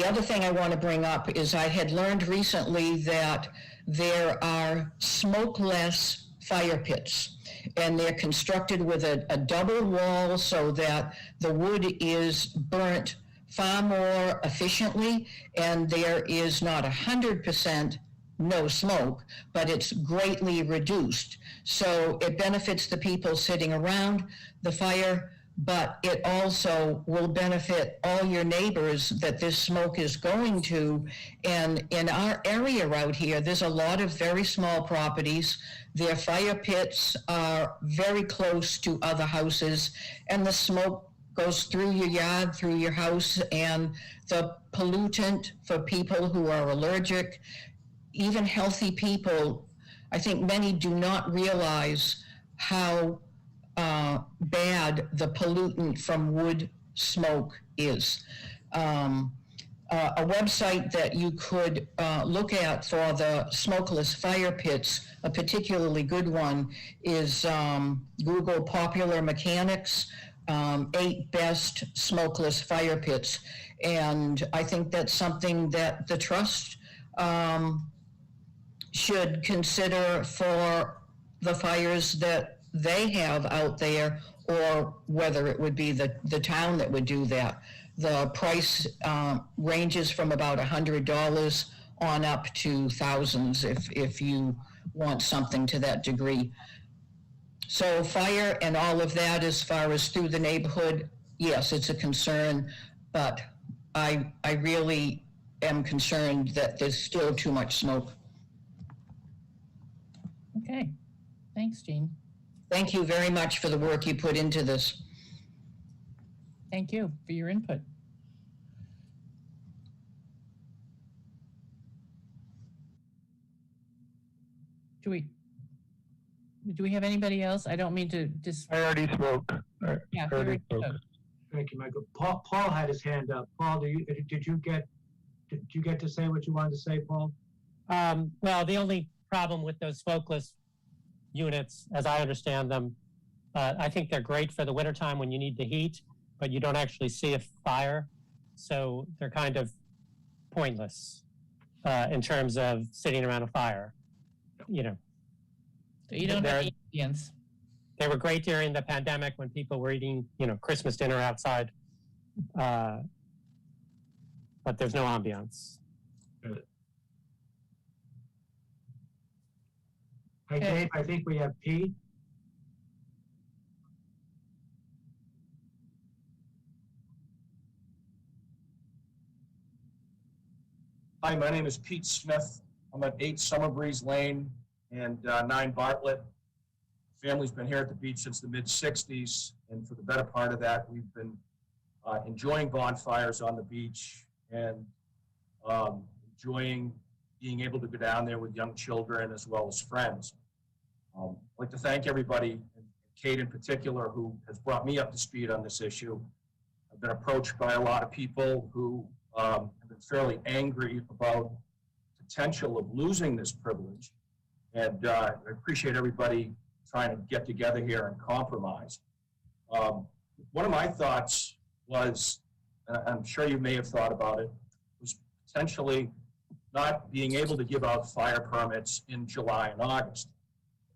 [SPEAKER 8] other thing I want to bring up is I had learned recently that there are smokeless fire pits, and they're constructed with a double wall so that the wood is burnt far more efficiently, and there is not 100% no smoke, but it's greatly reduced. So it benefits the people sitting around the fire, but it also will benefit all your neighbors that this smoke is going to. And in our area out here, there's a lot of very small properties. Their fire pits are very close to other houses, and the smoke goes through your yard, through your house, and the pollutant for people who are allergic, even healthy people, I think many do not realize how bad the pollutant from wood smoke is. A website that you could look at for the smokeless fire pits, a particularly good one, is Google Popular Mechanics, 8 best smokeless fire pits. And I think that's something that the trust should consider for the fires that they have out there, or whether it would be the town that would do that. The price ranges from about $100 on up to thousands if you want something to that degree. So fire and all of that as far as through the neighborhood, yes, it's a concern. but I really am concerned that there's still too much smoke.
[SPEAKER 1] Okay, thanks, Jean.
[SPEAKER 8] Thank you very much for the work you put into this.
[SPEAKER 1] Thank you for your input. Do we have anybody else? I don't mean to just.
[SPEAKER 6] I already spoke.
[SPEAKER 1] Yeah,
[SPEAKER 6] I already spoke.
[SPEAKER 2] Thank you, Michael. Paul had his hand up. Paul, did you get to say what you wanted to say, Paul?
[SPEAKER 3] Well, the only problem with those smokeless units, as I understand them, I think they're great for the wintertime when you need the heat, but you don't actually see a fire. So they're kind of pointless in terms of sitting around a fire, you know.
[SPEAKER 1] So you don't have ambience.
[SPEAKER 3] They were great during the pandemic when people were eating, Christmas dinner outside. But there's no ambiance.
[SPEAKER 2] Hi, Dave. I think we have Pete.
[SPEAKER 9] Hi, my name is Pete Smith. I'm at 8 Summer Breeze Lane and 9 Bartlett. Family's been here at the beach since the mid-'60s, and for the better part of that, we've been enjoying bonfires on the beach and enjoying being able to go down there with young children as well as friends. I'd like to thank everybody, and Kate in particular, who has brought me up to speed on this issue. I've been approached by a lot of people who have been fairly angry about the potential of losing this privilege, and I appreciate everybody trying to get together here and compromise. One of my thoughts was, and I'm sure you may have thought about it, was potentially not being able to give out fire permits in July and August.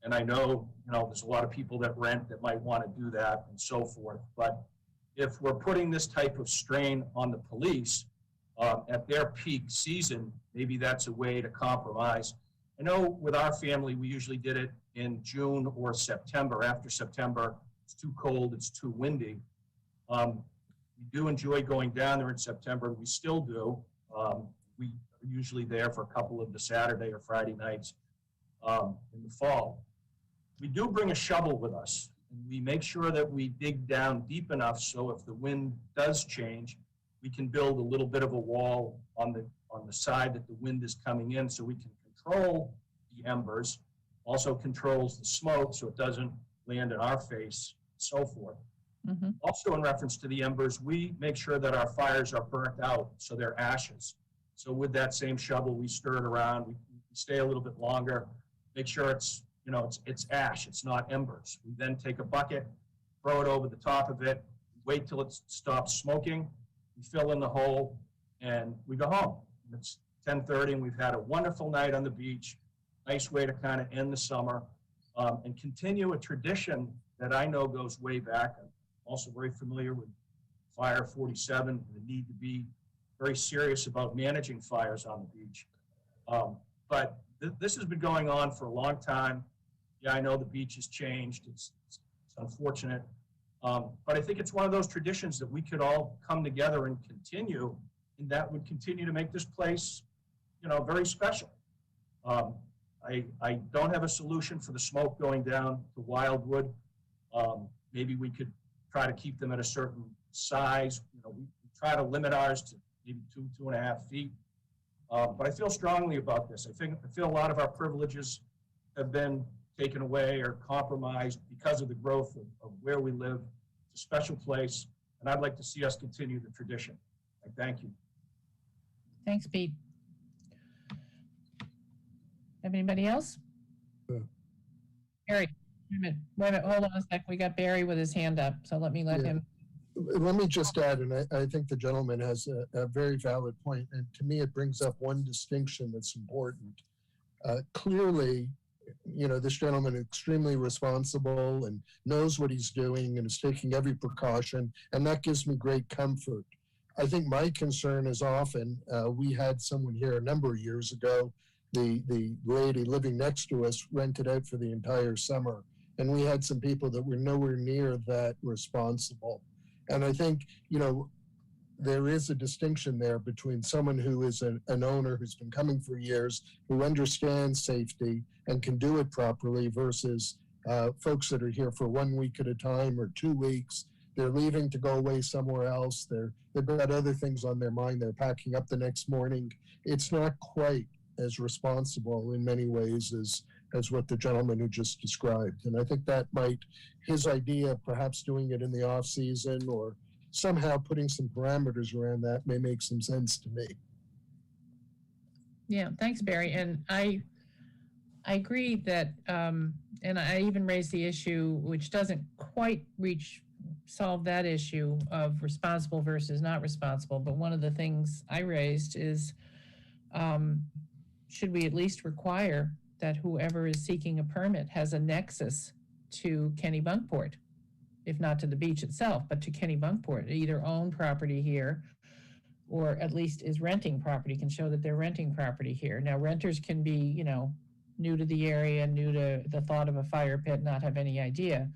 [SPEAKER 9] And I know, there's a lot of people that rent that might want to do that and so forth. But if we're putting this type of strain on the police at their peak season, maybe that's a way to compromise. I know with our family, we usually did it in June or September. After September, it's too cold, it's too windy. We do enjoy going down there in September. We still do. We are usually there for a couple of the Saturday or Friday nights in the fall. We do bring a shovel with us, and we make sure that we dig down deep enough so if the wind does change, we can build a little bit of a wall on the side that the wind is coming in so we can control the embers, also controls the smoke so it doesn't land in our face, and so forth.
[SPEAKER 1] Mm-hmm.
[SPEAKER 9] Also in reference to the embers, we make sure that our fires are burnt out so they're ashes. So with that same shovel, we stir it around, we stay a little bit longer, make sure it's ash, it's not embers. We then take a bucket, throw it over the top of it, wait till it stops smoking, we fill in the hole, and we go home. It's 10:30, and we've had a wonderful night on the beach. Nice way to kind of end the summer and continue a tradition that I know goes way back. I'm also very familiar with Fire 47 and the need to be very serious about managing fires on the beach. But this has been going on for a long time. Yeah, I know the beach has changed. It's unfortunate. But I think it's one of those traditions that we could all come together and continue, and that would continue to make this place, very special. I don't have a solution for the smoke going down to Wildwood. Maybe we could try to keep them at a certain size. We try to limit ours to maybe 2.5 feet. But I feel strongly about this. I feel a lot of our privileges have been taken away or compromised because of the growth of where we live. It's a special place, and I'd like to see us continue the tradition. I thank you.
[SPEAKER 1] Thanks, Pete. Have anybody else? Barry, wait a minute, hold on a sec. We got Barry with his hand up, so let him.
[SPEAKER 5] Let me just add, and I think the gentleman has a very valid point, and to me it brings up one distinction that's important. Clearly, this gentleman is extremely responsible and knows what he's doing and is taking every precaution, and that gives me great comfort. I think my concern is often, we had someone here a number of years ago, the lady living next to us rented out for the entire summer, and we had some people that were nowhere near that responsible. And I think, there is a distinction there between someone who is an owner who's been coming for years, who understands safety and can do it properly versus folks that are here for 1 week at a time or 2 weeks. They're leaving to go away somewhere else. They've got other things on their mind. They're packing up the next morning. It's not quite as responsible in many ways as what the gentleman who just described. And I think that his idea of perhaps doing it in the off season or somehow putting some parameters around that may make some sense to me.
[SPEAKER 1] Yeah, thanks, Barry. And I agree that, and I even raised the issue, which doesn't quite solve that issue of responsible versus not responsible. But one of the things I raised is, should we at least require that whoever is seeking a permit has a nexus to Kennebunkport, if not to the beach itself, but to Kennebunkport, either own property here or at least is renting property, can show that they're renting property here. Now, renters can be, new to the area, new to the thought of a fire pit, not have any idea.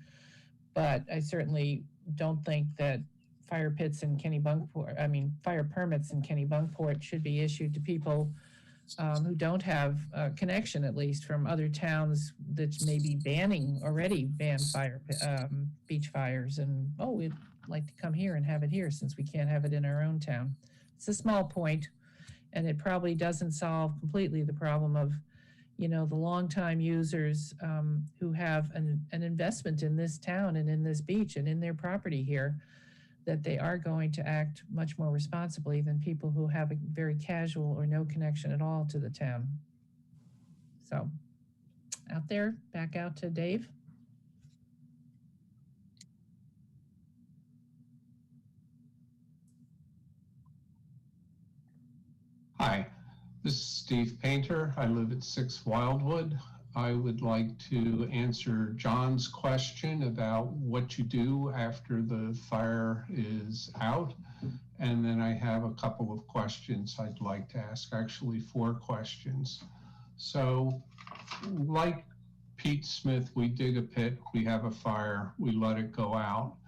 [SPEAKER 1] But I certainly don't think that fire permits in Kennebunkport should be issued to people who don't have a connection, at least from other towns that may be already banned beach fires. And, we'd like to come here and have it here since we can't have it in our own town. It's a small point, and it probably doesn't solve completely the problem of, the longtime users who have an investment in this town and in this beach and in their property here, that they are going to act much more responsibly than people who have a very casual or no connection at all to the town. So back out to Dave.
[SPEAKER 10] Hi, this is Steve Painter. I live at 6 Wildwood. I would like to answer John's question about what you do after the fire is out. And then I have a couple of questions I'd like to ask, actually 4 questions. So like Pete Smith, we dig a pit, we have a fire, we let it go out.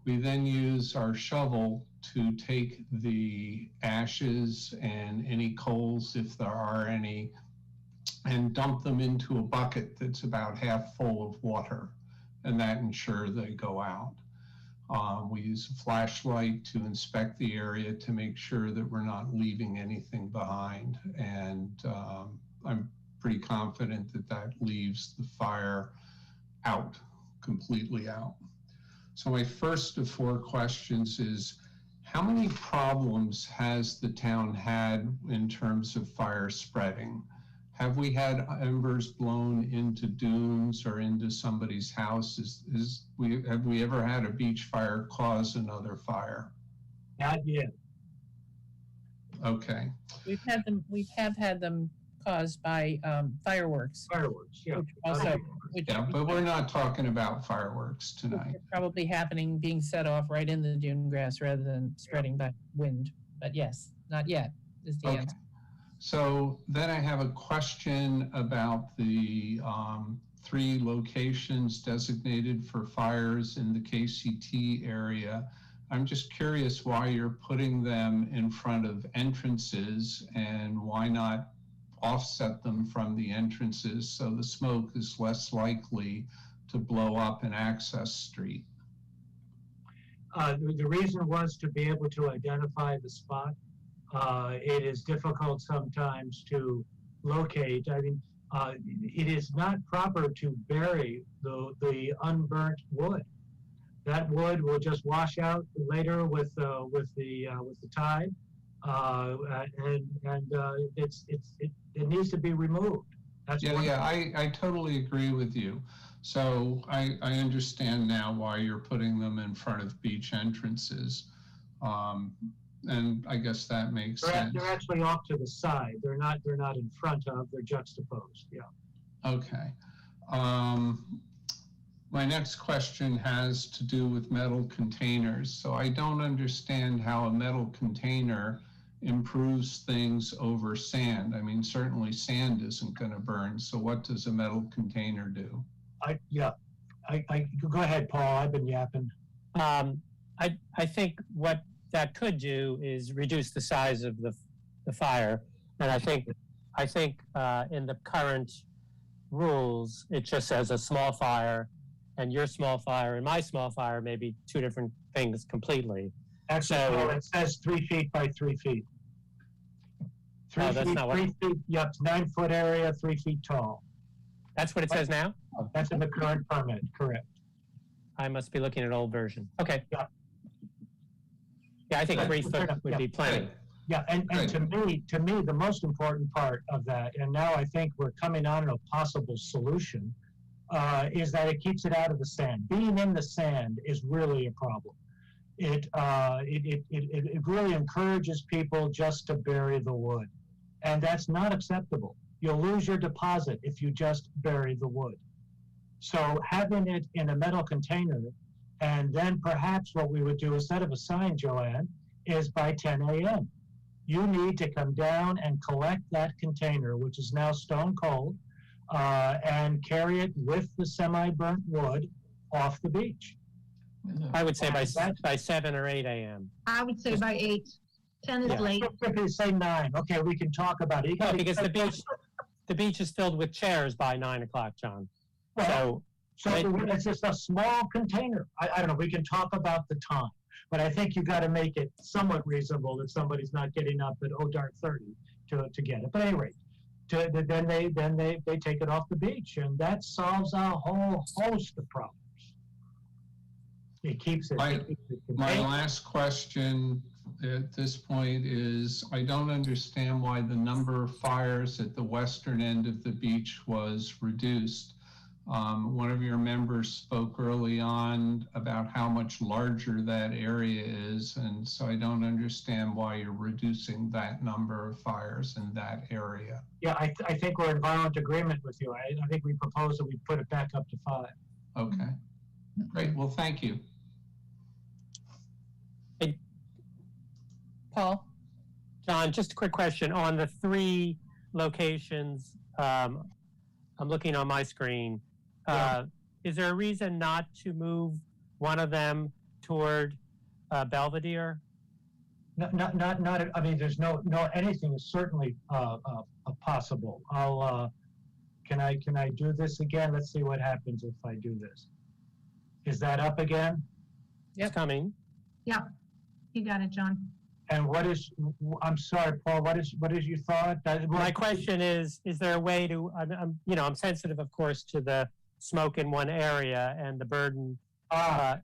[SPEAKER 10] We then use our shovel to take the ashes and any coals, if there are any, and dump them into a bucket that's about half full of water, and that ensures they go out. We use a flashlight to inspect the area to make sure that we're not leaving anything behind, and I'm pretty confident that that leaves the fire out, completely out. So my first of 4 questions is, how many problems has the town had in terms of fire spreading? Have we had embers blown into dunes or into somebody's house? Have we ever had a beach fire cause another fire?
[SPEAKER 2] Not yet.
[SPEAKER 10] Okay.
[SPEAKER 1] We have had them caused by fireworks.
[SPEAKER 2] Fireworks, yeah.
[SPEAKER 10] Yeah, but we're not talking about fireworks tonight.
[SPEAKER 1] Probably being set off right in the dune grass rather than spreading by wind. But yes, not yet is the answer.
[SPEAKER 10] So then I have a question about the 3 locations designated for fires in the KCT area. I'm just curious why you're putting them in front of entrances and why not offset them from the entrances so the smoke is less likely to blow up an access street.
[SPEAKER 2] The reason was to be able to identify the spot. It is difficult sometimes to locate. I mean, it is not proper to bury the unburnt wood. That wood will just wash out later with the tide, and it needs to be removed. That's
[SPEAKER 10] I totally agree with you. So I understand now why you're putting them in front of beach entrances. And I guess that makes sense.
[SPEAKER 2] They're actually off to the side. They're not in front of, they're juxtaposed, yeah.
[SPEAKER 10] Okay. My next question has to do with metal containers. So I don't understand how a metal container improves things over sand. I mean, certainly sand isn't going to burn. So what does a metal container do?
[SPEAKER 2] Go ahead, Paul. I've been yapping.
[SPEAKER 3] I think what that could do is reduce the size of the fire. And I think in the current rules, it just says a small fire, and your small fire and my small fire may be two different things completely.
[SPEAKER 2] Actually,
[SPEAKER 3] So-
[SPEAKER 2] no, it says 3 feet by 3 feet.
[SPEAKER 3] Oh, that's not what-
[SPEAKER 2] 3 feet, yep, 9-foot area, 3 feet tall.
[SPEAKER 3] That's what it says now?
[SPEAKER 2] That's in the current permit, correct.
[SPEAKER 3] I must be looking at old version. Okay.
[SPEAKER 2] Yeah.
[SPEAKER 3] Yeah, I think
[SPEAKER 2] Good.
[SPEAKER 3] 3 foot would be plenty.
[SPEAKER 2] Yeah, and to me, the most important part of that, and now I think we're coming on a possible solution, is that it keeps it out of the sand. Being in the sand is really a problem. It really encourages people just to bury the wood, and that's not acceptable. You'll lose your deposit if you just bury the wood. So having it in a metal container, and then perhaps what we would do instead of a sign, Joanne, is by 10 a.m. You need to come down and collect that container, which is now stone cold, and carry it with the semi-burnt wood off the beach.
[SPEAKER 3] I would say by 7 or 8 a.m.
[SPEAKER 7] I would say by 8. 10 is
[SPEAKER 3] Yeah.
[SPEAKER 7] late.
[SPEAKER 2] Say 9. Okay, we can talk about it.
[SPEAKER 3] No, because the beach is filled with chairs by 9 o'clock, John.
[SPEAKER 2] Well,
[SPEAKER 3] So,
[SPEAKER 2] So it's just a small container. I don't know, we can talk about the time, but I think you got to make it somewhat reasonable that somebody's not getting up at dark 30 to get it. But anyway, then they take it off the beach, and that solves a whole host of problems. It keeps it.
[SPEAKER 10] My last question at this point is, I don't understand why the number of fires at the western end of the beach was reduced. One of your members spoke early on about how much larger that area is, and so I don't understand why you're reducing that number of fires in that area.
[SPEAKER 2] Yeah, I think we're in violent agreement with you. I think we propose that we put it back up to 5.
[SPEAKER 10] Okay, great. Well, thank you.
[SPEAKER 1] Paul?
[SPEAKER 3] John, just a quick question. On the 3 locations, I'm looking on my screen. Is there a reason not to move one of them toward Belvedere?
[SPEAKER 2] Not. I mean, there's no anything is certainly possible. Can I do this again? Let's see what happens if I do this. Is that up again?
[SPEAKER 3] It's coming.
[SPEAKER 7] Yeah, you got it, John.
[SPEAKER 2] And I'm sorry, Paul, what is your thought?
[SPEAKER 3] My question is there a way to, I'm sensitive, of course, to the smoke in one area and the burden.
[SPEAKER 2] The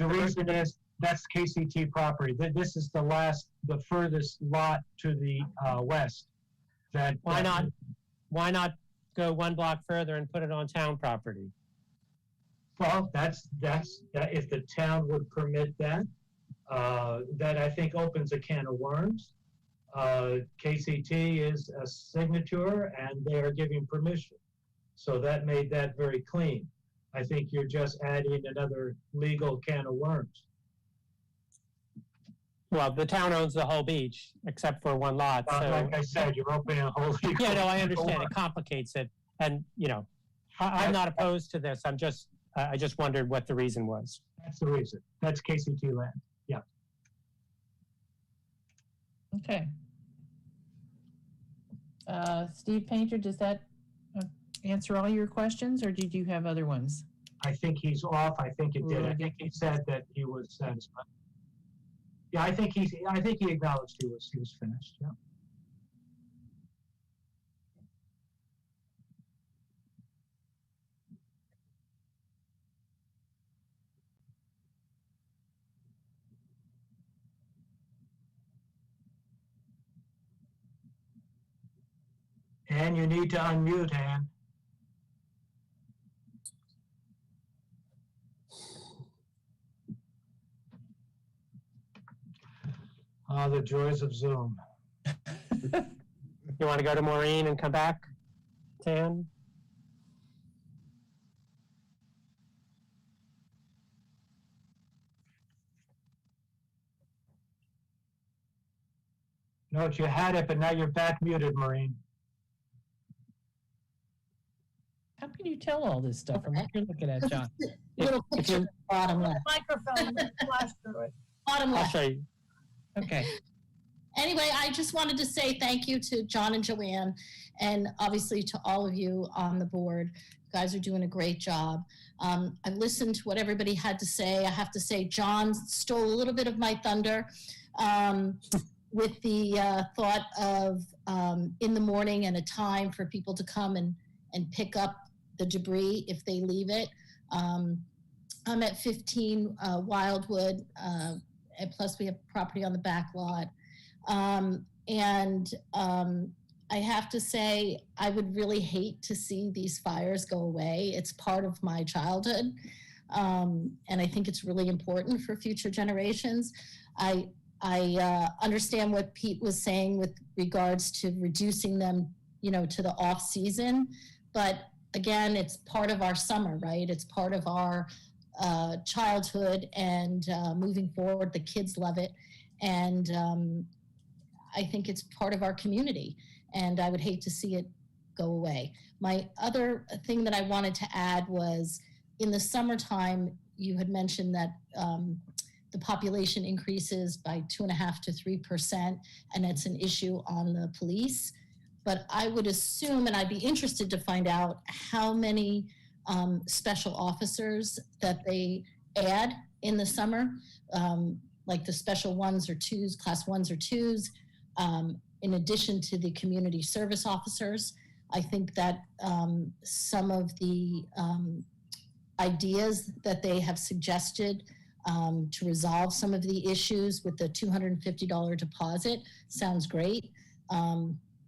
[SPEAKER 2] reason is that's KCT property. This is the furthest lot to the west.
[SPEAKER 3] Why not go 1 block further and put it on town property?
[SPEAKER 2] Well, that's if the town would permit that. That I think opens a can of worms. KCT is a signature and they are giving permission. So that made that very clean. I think you're just adding another legal can of worms.
[SPEAKER 3] Well, the town owns the whole beach except for 1 lot. So
[SPEAKER 2] Like I said, you're opening a whole legal.
[SPEAKER 3] yeah, no, I understand. It complicates it. And, I'm not opposed to this. I just wondered what the reason was.
[SPEAKER 2] That's the reason. That's KCT land. Yeah.
[SPEAKER 1] Okay. Steve Painter, does that answer all your questions, or did you have other ones?
[SPEAKER 2] I think he's off. I think it did. I think he said that he was satisfied. Yeah, I think he acknowledged he was finished. Yeah. And you need to unmute, Ann. Ah, the joys of Zoom.
[SPEAKER 3] You want to go to Maureen and come back, Tan?
[SPEAKER 2] No, you had it, but now you're back muted, Maureen.
[SPEAKER 1] How can you tell all this stuff from what you're looking at, John?
[SPEAKER 8] Little picture, bottom left.
[SPEAKER 4] Microphone flashed through it.
[SPEAKER 8] Bottom
[SPEAKER 3] I'll
[SPEAKER 8] left.
[SPEAKER 3] show you.
[SPEAKER 1] Okay.
[SPEAKER 11] Anyway, I just wanted to say thank you to John and Joanne, and obviously to all of you on the board. You guys are doing a great job. I listened to what everybody had to say. I have to say, John stole a little bit of my thunder with the thought of in the morning and a time for people to come and pick up the debris if they leave it. I'm at 15 Wildwood, and plus we have property on the back lot. I have to say, I would really hate to see these fires go away. It's part of my childhood. And I think it's really important for future generations. I understand what Pete was saying with regards to reducing them, to the off season. But again, it's part of our summer, right? It's part of our childhood, and moving forward, the kids love it. And I think it's part of our community, and I would hate to see it go away. My other thing that I wanted to add was, in the summertime, you had mentioned that the population increases by 2.5% to 3%, and it's an issue on the police. But I would assume, and I'd be interested to find out how many special officers that they add in the summer, like the special ones or twos, class ones or twos, in addition to the community service officers. I think that some of the ideas that they have suggested to resolve some of the issues with the $250 deposit sounds great.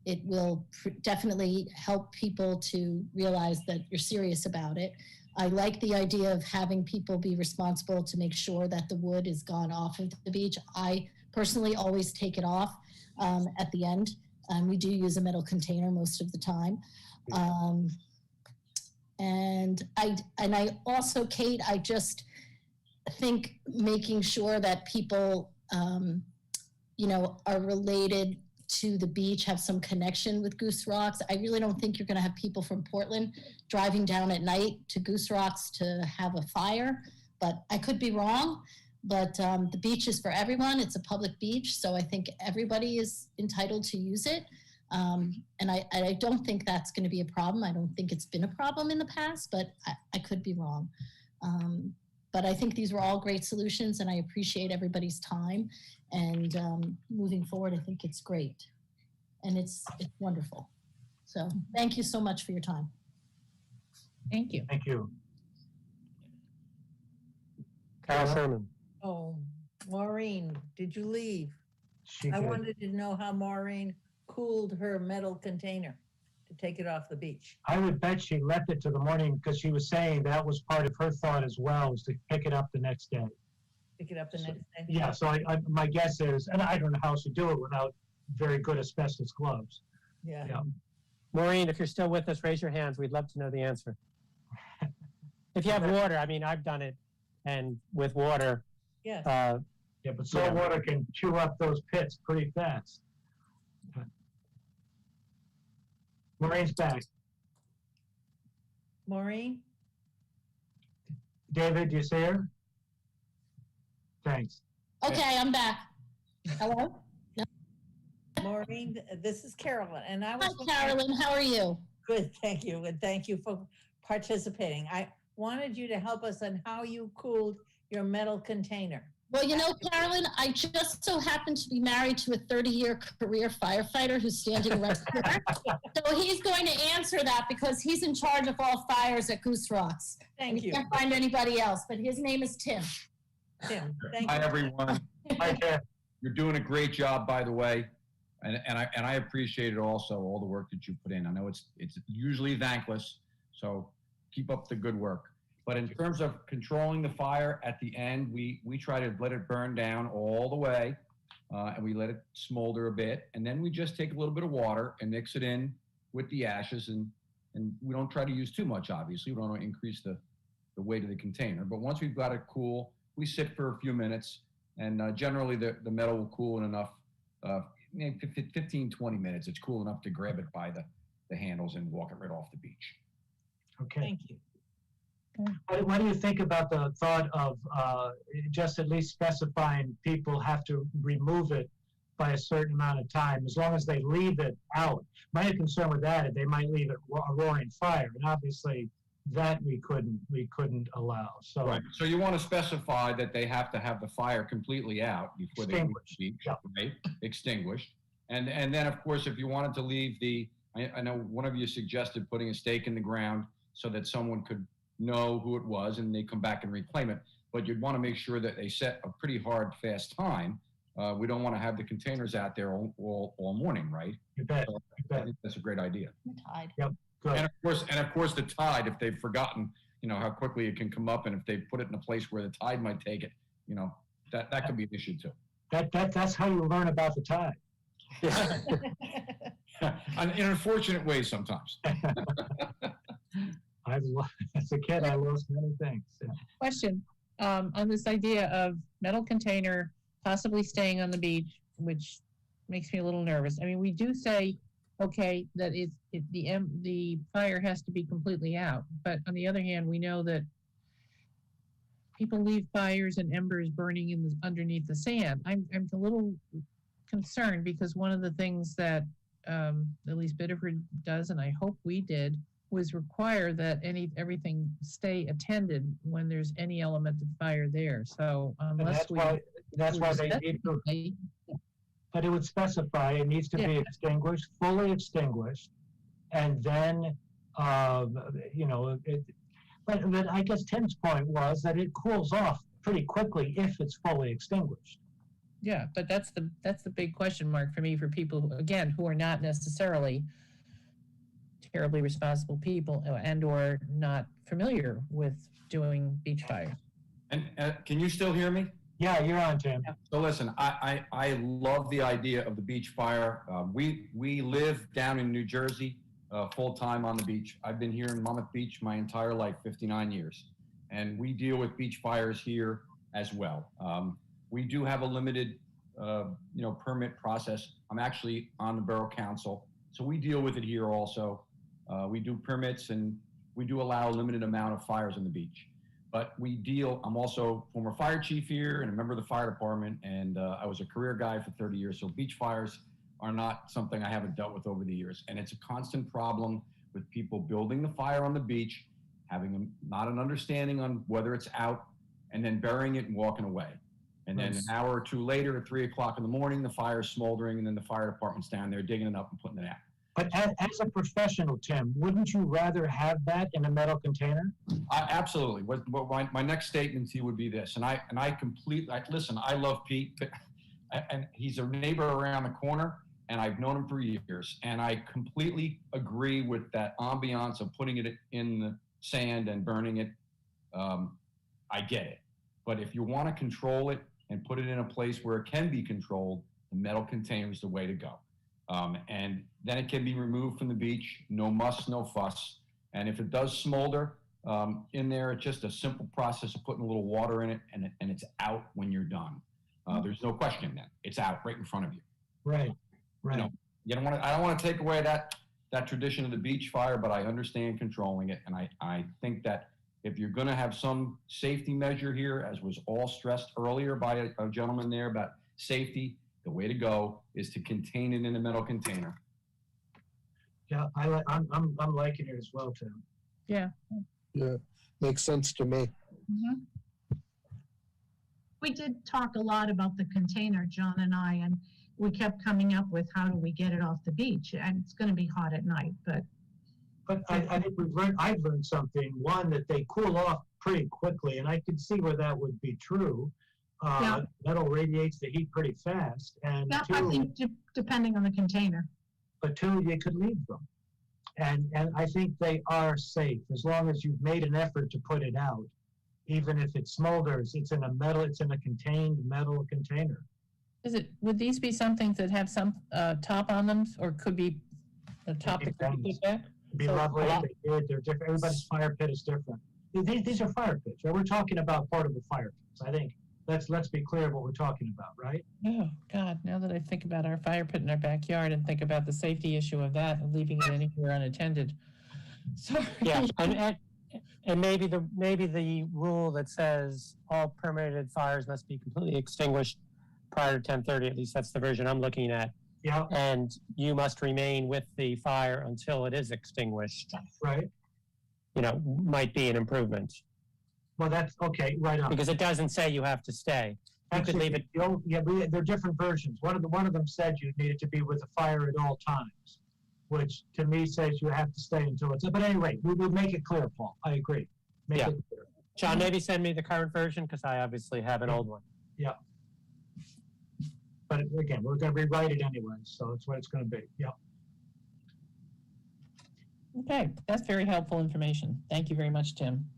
[SPEAKER 11] It will definitely help people to realize that you're serious about it. I like the idea of having people be responsible to make sure that the wood is gone off of the beach. I personally always take it off at the end. We do use a metal container most of the time. And I also, Kate, I just think making sure that people, are related to the beach, have some connection with Goose Rocks. I really don't think you're going to have people from Portland driving down at night to Goose Rocks to have a fire, but I could be wrong. But the beach is for everyone. It's a public beach, so I think everybody is entitled to use it. And I don't think that's going to be a problem. I don't think it's been a problem in the past, but I could be wrong. But I think these were all great solutions, and I appreciate everybody's time. And moving forward, I think it's great. And it's wonderful. So thank you so much for your time.
[SPEAKER 1] Thank you.
[SPEAKER 2] Thank you.
[SPEAKER 6] Kyle Sherman.
[SPEAKER 12] Oh, Maureen, did you leave?
[SPEAKER 2] She
[SPEAKER 12] I
[SPEAKER 2] did.
[SPEAKER 12] wanted to know how Maureen cooled her metal container to take it off the beach.
[SPEAKER 2] I would bet she left it to the morning because she was saying that was part of her thought as well, was to pick it up the next day.
[SPEAKER 12] Pick it up the next day?
[SPEAKER 2] Yeah, so my guess is, and I don't know how she do it without very good asbestos gloves.
[SPEAKER 12] Yeah.
[SPEAKER 2] Yeah.
[SPEAKER 3] Maureen, if you're still with us, raise your hands. We'd love to know the answer. If you have water, I mean, I've done it, and with water,
[SPEAKER 12] Yes.
[SPEAKER 2] Yeah, but salt water can chew up those pits pretty fast. Maureen's back.
[SPEAKER 12] Maureen?
[SPEAKER 2] David, you see her? Thanks.
[SPEAKER 11] Okay, I'm back. Hello?
[SPEAKER 12] Maureen, this is Carolyn, and I was.
[SPEAKER 11] Hi, Carolyn. How are you?
[SPEAKER 12] Good, thank you, and thank you for participating. I wanted you to help us on how you cooled your metal container.
[SPEAKER 11] Well, Carolyn, I just so happen to be married to a 30-year career firefighter who's standing right here. So he's going to answer that because he's in charge of all fires at Goose Rocks.
[SPEAKER 12] Thank you.
[SPEAKER 11] Can't find anybody else, but his name is Tim.
[SPEAKER 12] Tim, thank
[SPEAKER 13] Hi,
[SPEAKER 12] you.
[SPEAKER 13] everyone.
[SPEAKER 2] Hi, Tim.
[SPEAKER 13] You're doing a great job, by the way. And I appreciate it also, all the work that you put in. I know it's usually thankless, so keep up the good work. But in terms of controlling the fire at the end, we try to let it burn down all the way, and we let it smolder a bit. And then we just take a little bit of water and mix it in with the ashes. And we don't try to use too much, obviously. We don't want to increase the weight of the container. But once we've got it cool, we sit for a few minutes. And generally, the metal will cool in enough, 15, 20 minutes. It's cool enough to grab it by the handles and walk it right off the beach.
[SPEAKER 2] Okay.
[SPEAKER 12] Thank you.
[SPEAKER 2] What do you think about the thought of just at least specifying people have to remove it by a certain amount of time, as long as they leave it out? My concern with that is they might leave it a roaring fire, and obviously that we couldn't allow. So
[SPEAKER 13] Right. So you want to specify that they have to have the fire completely out before they leave the beach,
[SPEAKER 2] Yep.
[SPEAKER 13] right? Extinguished. And then, of course, if you wanted to leave I know one of you suggested putting a stake in the ground so that someone could know who it was and they come back and reclaim it. But you'd want to make sure that they set a pretty hard, fast time. We don't want to have the containers out there all morning, right?
[SPEAKER 2] You bet.
[SPEAKER 13] So I think that's a great idea.
[SPEAKER 11] Tide.
[SPEAKER 2] Good.
[SPEAKER 13] And of course, the tide, if they've forgotten, how quickly it can come up, and if they put it in a place where the tide might take it, that could be an issue too.
[SPEAKER 2] That's how you learn about the tide.
[SPEAKER 13] In unfortunate ways sometimes.
[SPEAKER 2] As a kid, I lost many things. Yeah.
[SPEAKER 1] Question, on this idea of metal container possibly staying on the beach, which makes me a little nervous. I mean, we do say, okay, that the fire has to be completely out. But on the other hand, we know that people leave fires and embers burning underneath the sand. I'm a little concerned because one of the things that at least Biddeford does, and I hope we did, was require that everything stay attended when there's any element of fire there. So unless
[SPEAKER 2] that's why they need to. But it would specify it needs to be extinguished, fully extinguished, and then But I guess Tim's point was that it cools off pretty quickly if it's fully extinguished.
[SPEAKER 1] Yeah, but that's the big question mark for me, for people who are not necessarily terribly responsible people and or not familiar with doing beach fires.
[SPEAKER 13] And can you still hear me?
[SPEAKER 2] Yeah, you're on, Tim.
[SPEAKER 13] So listen, I love the idea of the beach fire. We live down in New Jersey, full time on the beach. I've been here in Monmouth Beach my entire life, 59 years, and we deal with beach fires here as well. We do have a limited, permit process. I'm actually on the Borough Council, so we deal with it here also. We do permits and we do allow a limited amount of fires on the beach. But I'm also former fire chief here and a member of the fire department, and I was a career guy for 30 years. So beach fires are not something I haven't dealt with over the years. And it's a constant problem with people building the fire on the beach, having not an understanding on whether it's out, and then burying it and walking away. And then an hour or two later, at 3 o'clock in the morning, the fire's smoldering, and then the fire department's down there digging it up and putting it out.
[SPEAKER 2] But as a professional, Tim, wouldn't you rather have that in a metal container?
[SPEAKER 13] Absolutely. My next statement to you would be this, and I completely listen. I love Pete, and he's a neighbor around the corner, and I've known him for years, and I completely agree with that ambiance of putting it in the sand and burning it. I get it, but if you want to control it and put it in a place where it can be controlled, the metal container is the way to go. And then it can be removed from the beach, no muss, no fuss. And if it does smolder in there, it's just a simple process of putting a little water in it, and it's out when you're done. There's no question then. It's out right in front of you.
[SPEAKER 2] Right.
[SPEAKER 13] I don't want to take away that tradition of the beach fire, but I understand controlling it. And I think that if you're going to have some safety measure here, as was all stressed earlier by a gentleman there about safety, the way to go is to contain it in a metal container.
[SPEAKER 2] Yeah, I'm liking it as well, Tim.
[SPEAKER 1] Yeah.
[SPEAKER 5] Yeah, makes sense to me.
[SPEAKER 1] Mm-hmm.
[SPEAKER 7] We did talk a lot about the container, John and I, and we kept coming up with how do we get it off the beach? And it's going to be hot at night, but
[SPEAKER 2] I think I've learned something. One, that they cool off pretty quickly, and I can see where that would be true. Metal radiates the heat pretty fast, and
[SPEAKER 7] yeah,
[SPEAKER 2] two,
[SPEAKER 7] I think depending on the container.
[SPEAKER 2] But two, you could leave them, and I think they are safe as long as you've made an effort to put it out. Even if it smolders, it's in a contained metal container.
[SPEAKER 1] Would these be something that have some top on them, or could be a top that could be put back?
[SPEAKER 2] It'd be lovely if they did. They're different. Everybody's fire pit is different. These are fire pits. Right? We're talking about portable fire pits. I think let's be clear what we're talking about, right?
[SPEAKER 1] Oh God! Now that I think about our fire pit in our backyard and think about the safety issue of that and leaving it anywhere unattended. Sorry.
[SPEAKER 3] Yeah, And maybe the rule that says all permitted fires must be completely extinguished prior to 10:30, at least that's the version I'm looking at.
[SPEAKER 2] Yeah,
[SPEAKER 3] And you must remain with the fire until it is extinguished,
[SPEAKER 2] right.
[SPEAKER 3] might be an improvement.
[SPEAKER 2] Well, that's, okay, right on.
[SPEAKER 3] Because it doesn't say you have to stay. You could leave it.
[SPEAKER 2] They're different versions. One of them said you needed to be with the fire at all times, which to me says you have to stay until it's, but anyway, we would make it clear, Paul. I agree. Make
[SPEAKER 3] Yeah.
[SPEAKER 2] it clear.
[SPEAKER 3] John, maybe send me the current version because I obviously have an old one.
[SPEAKER 2] Yeah. But again, we're gonna rewrite it anyway, so that's what it's gonna be. Yeah.
[SPEAKER 1] Okay, that's very helpful information. Thank you very much, Tim.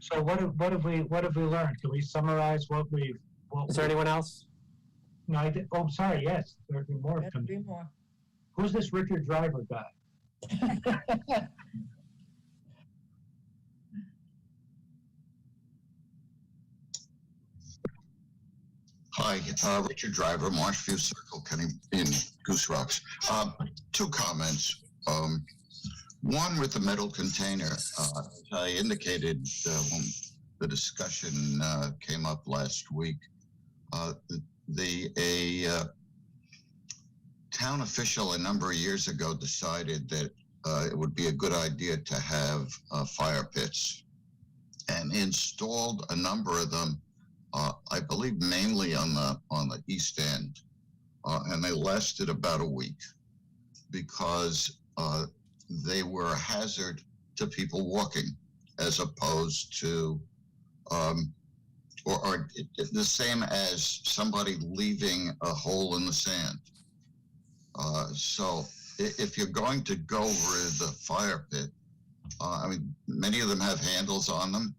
[SPEAKER 2] So what have we learned? Can we summarize what
[SPEAKER 3] Is there anyone else?
[SPEAKER 2] No, I'm sorry, yes, there'd be more.
[SPEAKER 12] There'll be more.
[SPEAKER 2] Who's this Richard Driver guy?
[SPEAKER 14] Hi, Richard Driver, Marshview Circle, in Goose Rocks. Two comments. One with the metal container. As I indicated when the discussion came up last week, a town official a number of years ago decided that it would be a good idea to have fire pits, and installed a number of them. I believe mainly on the east end, and they lasted about a week because they were a hazard to people walking, as opposed to, or the same as somebody leaving a hole in the sand. So if you're going to go with the fire pit, many of them have handles on them.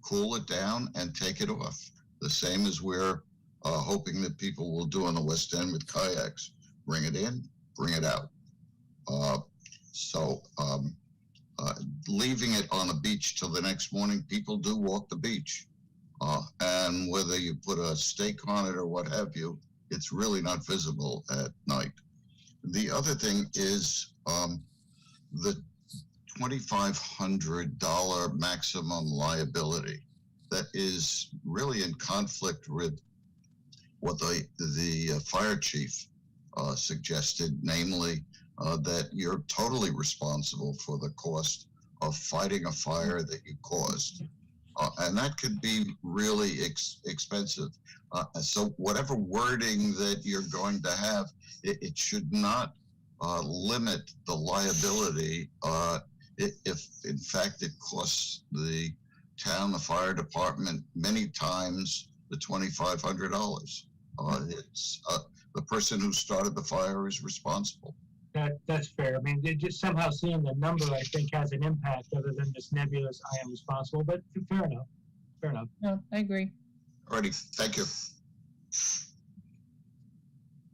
[SPEAKER 14] Cool it down and take it off. The same as we're hoping that people will do on the West End with kayaks. Bring it in, bring it out. Leaving it on a beach till the next morning, people do walk the beach. And whether you put a stake on it or what have you, it's really not visible at night. The other thing is the $2,500 maximum liability. That is really in conflict with what the fire chief suggested, namely that you're totally responsible for the cost of fighting a fire that you caused. And that could be really expensive. So whatever wording that you're going to have, it should not limit the liability if in fact it costs the town, the fire department, many times the $2,500. It's the person who started the fire is responsible.
[SPEAKER 2] That's fair. I mean, just somehow seeing the number, I think, has an impact other than this nebulous "I am responsible." But fair enough. Fair enough.
[SPEAKER 1] No, I agree.
[SPEAKER 14] Alrighty, thank you.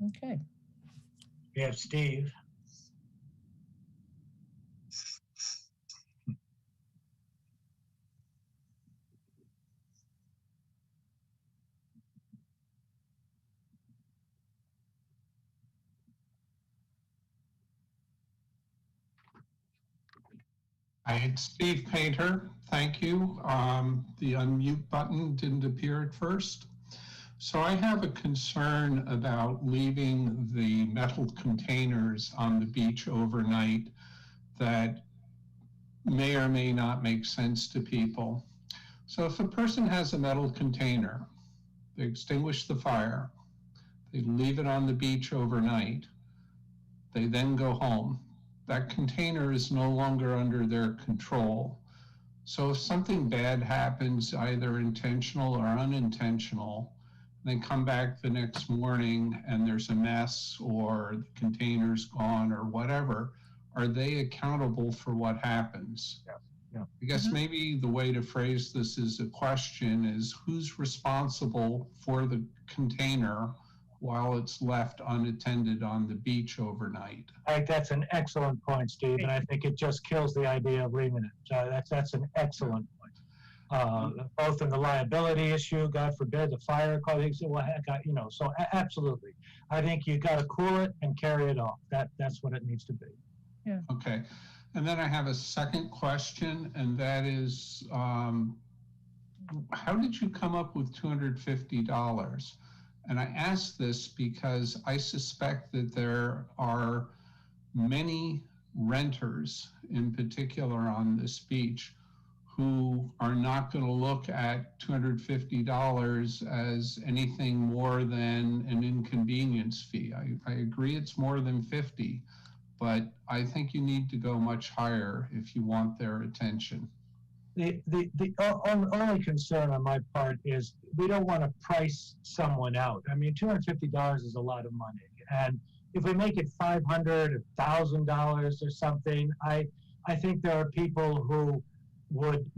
[SPEAKER 1] Okay.
[SPEAKER 2] We have Steve.
[SPEAKER 10] It's Steve Painter. Thank you. The unmute button didn't appear at first. So I have a concern about leaving the metal containers on the beach overnight that may or may not make sense to people. So if a person has a metal container, they extinguish the fire, they leave it on the beach overnight, they then go home. That container is no longer under their control. So if something bad happens, either intentional or unintentional, they come back the next morning and there's a mess or the container's gone or whatever, are they accountable for what happens?
[SPEAKER 2] Yeah.
[SPEAKER 10] I guess maybe the way to phrase this as a question is who's responsible for the container while it's left unattended on the beach overnight?
[SPEAKER 2] I think that's an excellent point, Steve, and I think it just kills the idea of leaving it. That's an excellent point. Both in the liability issue, God forbid, the fire colleagues, well, heck, so absolutely. I think you got to cool it and carry it off. That's what it needs to be.
[SPEAKER 1] Yeah.
[SPEAKER 10] Okay. And then I have a second question, and that is, how did you come up with $250? And I ask this because I suspect that there are many renters, in particular on this beach, who are not going to look at $250 as anything more than an inconvenience fee. I agree it's more than 50, but I think you need to go much higher if you want their attention.
[SPEAKER 2] The only concern on my part is we don't want to price someone out. I mean, $250 is a lot of money. And if we make it $500, $1,000 or something, I think there are people who would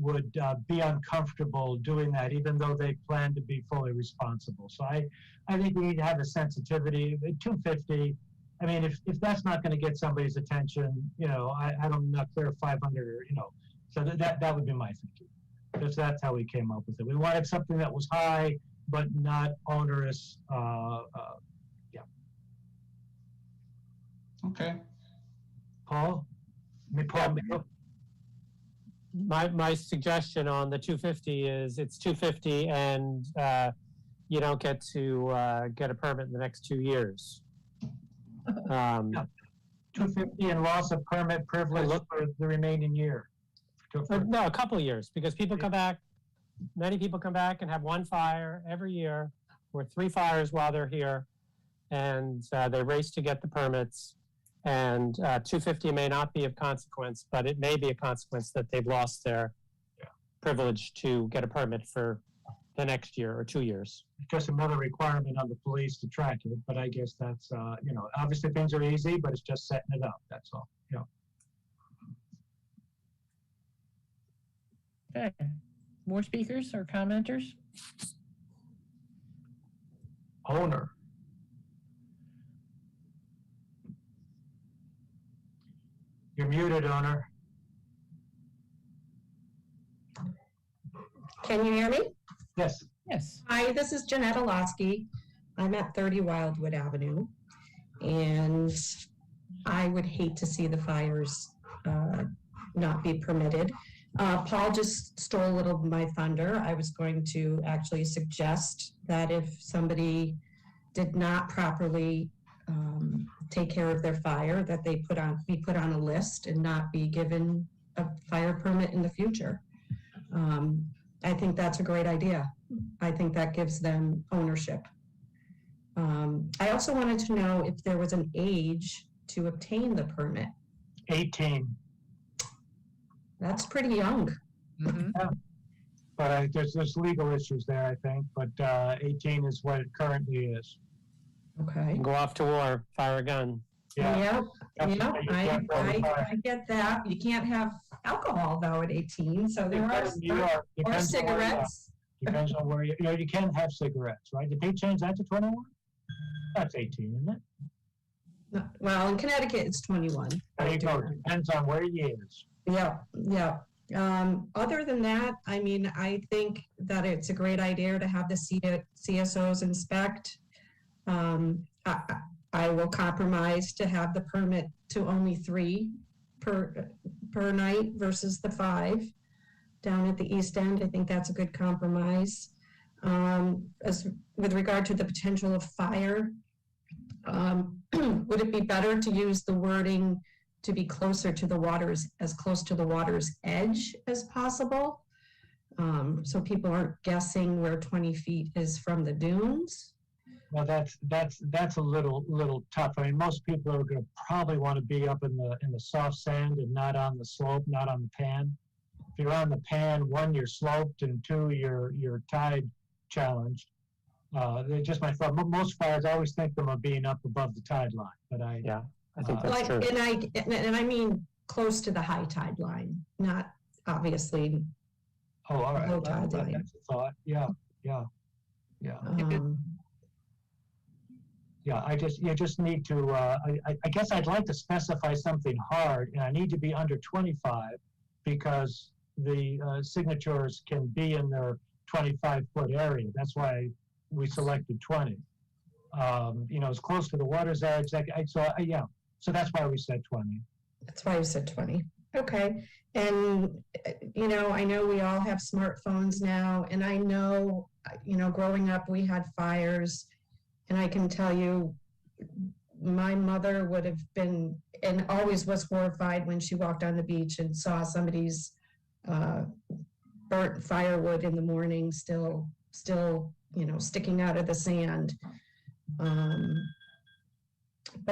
[SPEAKER 2] be uncomfortable doing that, even though they plan to be fully responsible. So I think we need to have a sensitivity. $250, I mean, if that's not going to get somebody's attention, you know, I'm not clear 500 or, you know, so that would be my thinking. Because that's how we came up with it. We wanted something that was high, but not onerous. Yeah.
[SPEAKER 10] Okay.
[SPEAKER 2] Paul? Paul?
[SPEAKER 3] My suggestion on the 250 is it's 250 and you don't get to get a permit in the next 2 years.
[SPEAKER 2] 250 and loss of permit privilege for the remaining year.
[SPEAKER 3] No, a couple of years, because people come back, many people come back and have one fire every year, or 3 fires while they're here, and they race to get the permits. And 250 may not be of consequence, but it may be a consequence that they've lost their privilege to get a permit for the next year or 2 years.
[SPEAKER 2] It's just another requirement on the police to track it, but I guess that's, you know, obviously things are easy, but it's just setting it up, that's all, yeah.
[SPEAKER 1] Okay. More speakers or commenters?
[SPEAKER 2] Owner. You're muted, owner.
[SPEAKER 15] Can you hear me?
[SPEAKER 2] Yes.
[SPEAKER 1] Yes.
[SPEAKER 15] Hi, this is Jeanette Olosky. I'm at 30 Wildwood Avenue, and I would hate to see the fires not be permitted. Paul just stole a little of my thunder. I was going to actually suggest that if somebody did not properly take care of their fire, that they be put on a list and not be given a fire permit in the future. I think that's a great idea. I think that gives them ownership. I also wanted to know if there was an age to obtain the permit.
[SPEAKER 2] 18.
[SPEAKER 15] That's pretty young.
[SPEAKER 1] Mm-hmm.
[SPEAKER 2] Yeah. But there's legal issues there, I think, but 18 is what it currently is.
[SPEAKER 15] Okay.
[SPEAKER 3] Go off to war, fire a gun.
[SPEAKER 15] Yeah, I
[SPEAKER 2] get
[SPEAKER 15] get that. You can't have alcohol though at 18, so there are, or cigarettes.
[SPEAKER 2] Depends on where you know, you can have cigarettes, right? Did they change that to 21? That's 18, isn't it?
[SPEAKER 15] Well, in Connecticut, it's 21.
[SPEAKER 2] There you go. Depends on where he is.
[SPEAKER 15] Yeah, yeah. Other than that, I mean, I think that it's a great idea to have the CSOs inspect. I will compromise to have the permit to only 3 per night versus the 5 down at the East End. I think that's a good compromise. As with regard to the potential of fire, would it be better to use the wording to be closer to the water's, as close to the water's edge as possible? So people aren't guessing where 20 feet is from the dunes?
[SPEAKER 2] Well, that's a little tough. I mean, most people are going to probably want to be up in the soft sand and not on the slope, not on the pan. If you're on the pan, 1, you're sloped, and 2, you're tide challenged. They're just my thought. Most fires, I always think them of being up above the tide line, but I
[SPEAKER 3] think that's true.
[SPEAKER 15] And I mean close to the high tide line, not obviously.
[SPEAKER 2] Oh, all right.
[SPEAKER 15] Low tide line.
[SPEAKER 2] That's a thought. Yeah. Yeah, you just need to, I guess I'd like to specify something hard, and I need to be under 25 because the signatures can be in their 25-foot area. That's why we selected 20. You know, as close to the water's edge, so that's why we said 20.
[SPEAKER 15] That's why you said 20. Okay. And, I know we all have smartphones now, and I know, growing up, we had fires, and I can tell you, my mother would have been, and always was horrified when she walked on the beach and saw somebody's burnt firewood in the morning, still, sticking out of the sand. But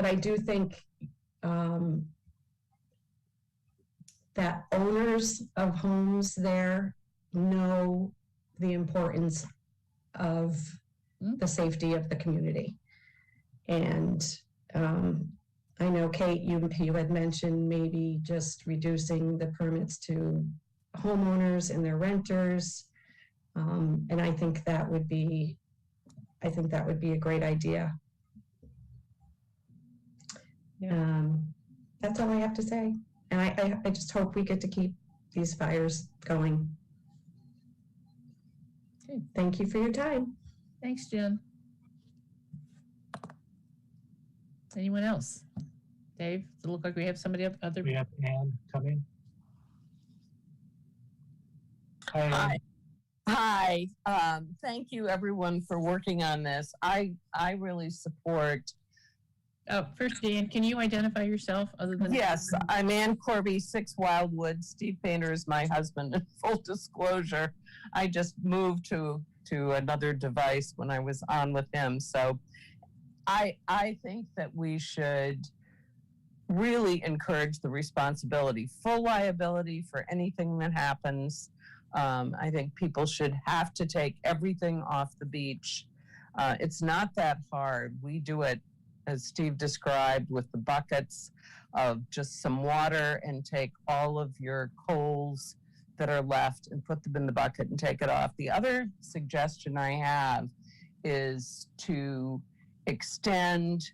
[SPEAKER 15] I do think that owners of homes there know the importance of the safety of the community. And I know, Kate, you had mentioned maybe just reducing the permits to homeowners and their renters. And I think that would be a great idea. That's all I have to say. And I just hope we get to keep these fires going.
[SPEAKER 1] Okay.
[SPEAKER 15] Thank you for your time.
[SPEAKER 1] Thanks, Jen. Anyone else? Dave, does it look like we have somebody up?
[SPEAKER 2] We have Ann coming.
[SPEAKER 16] Hi. Hi. Thank you, everyone, for working on this. I really support.
[SPEAKER 1] Oh, first, Dan, can you identify yourself other than?
[SPEAKER 16] Yes, I'm Ann Corby, 6 Wildwood. Steve Painter is my husband. In full disclosure, I just moved to another device when I was on with him. So I think that we should really encourage the responsibility, full liability for anything that happens. I think people should have to take everything off the beach. It's not that hard. We do it, as Steve described, with the buckets of just some water, and take all of your coals that are left and put them in the bucket and take it off. The other suggestion I have is to extend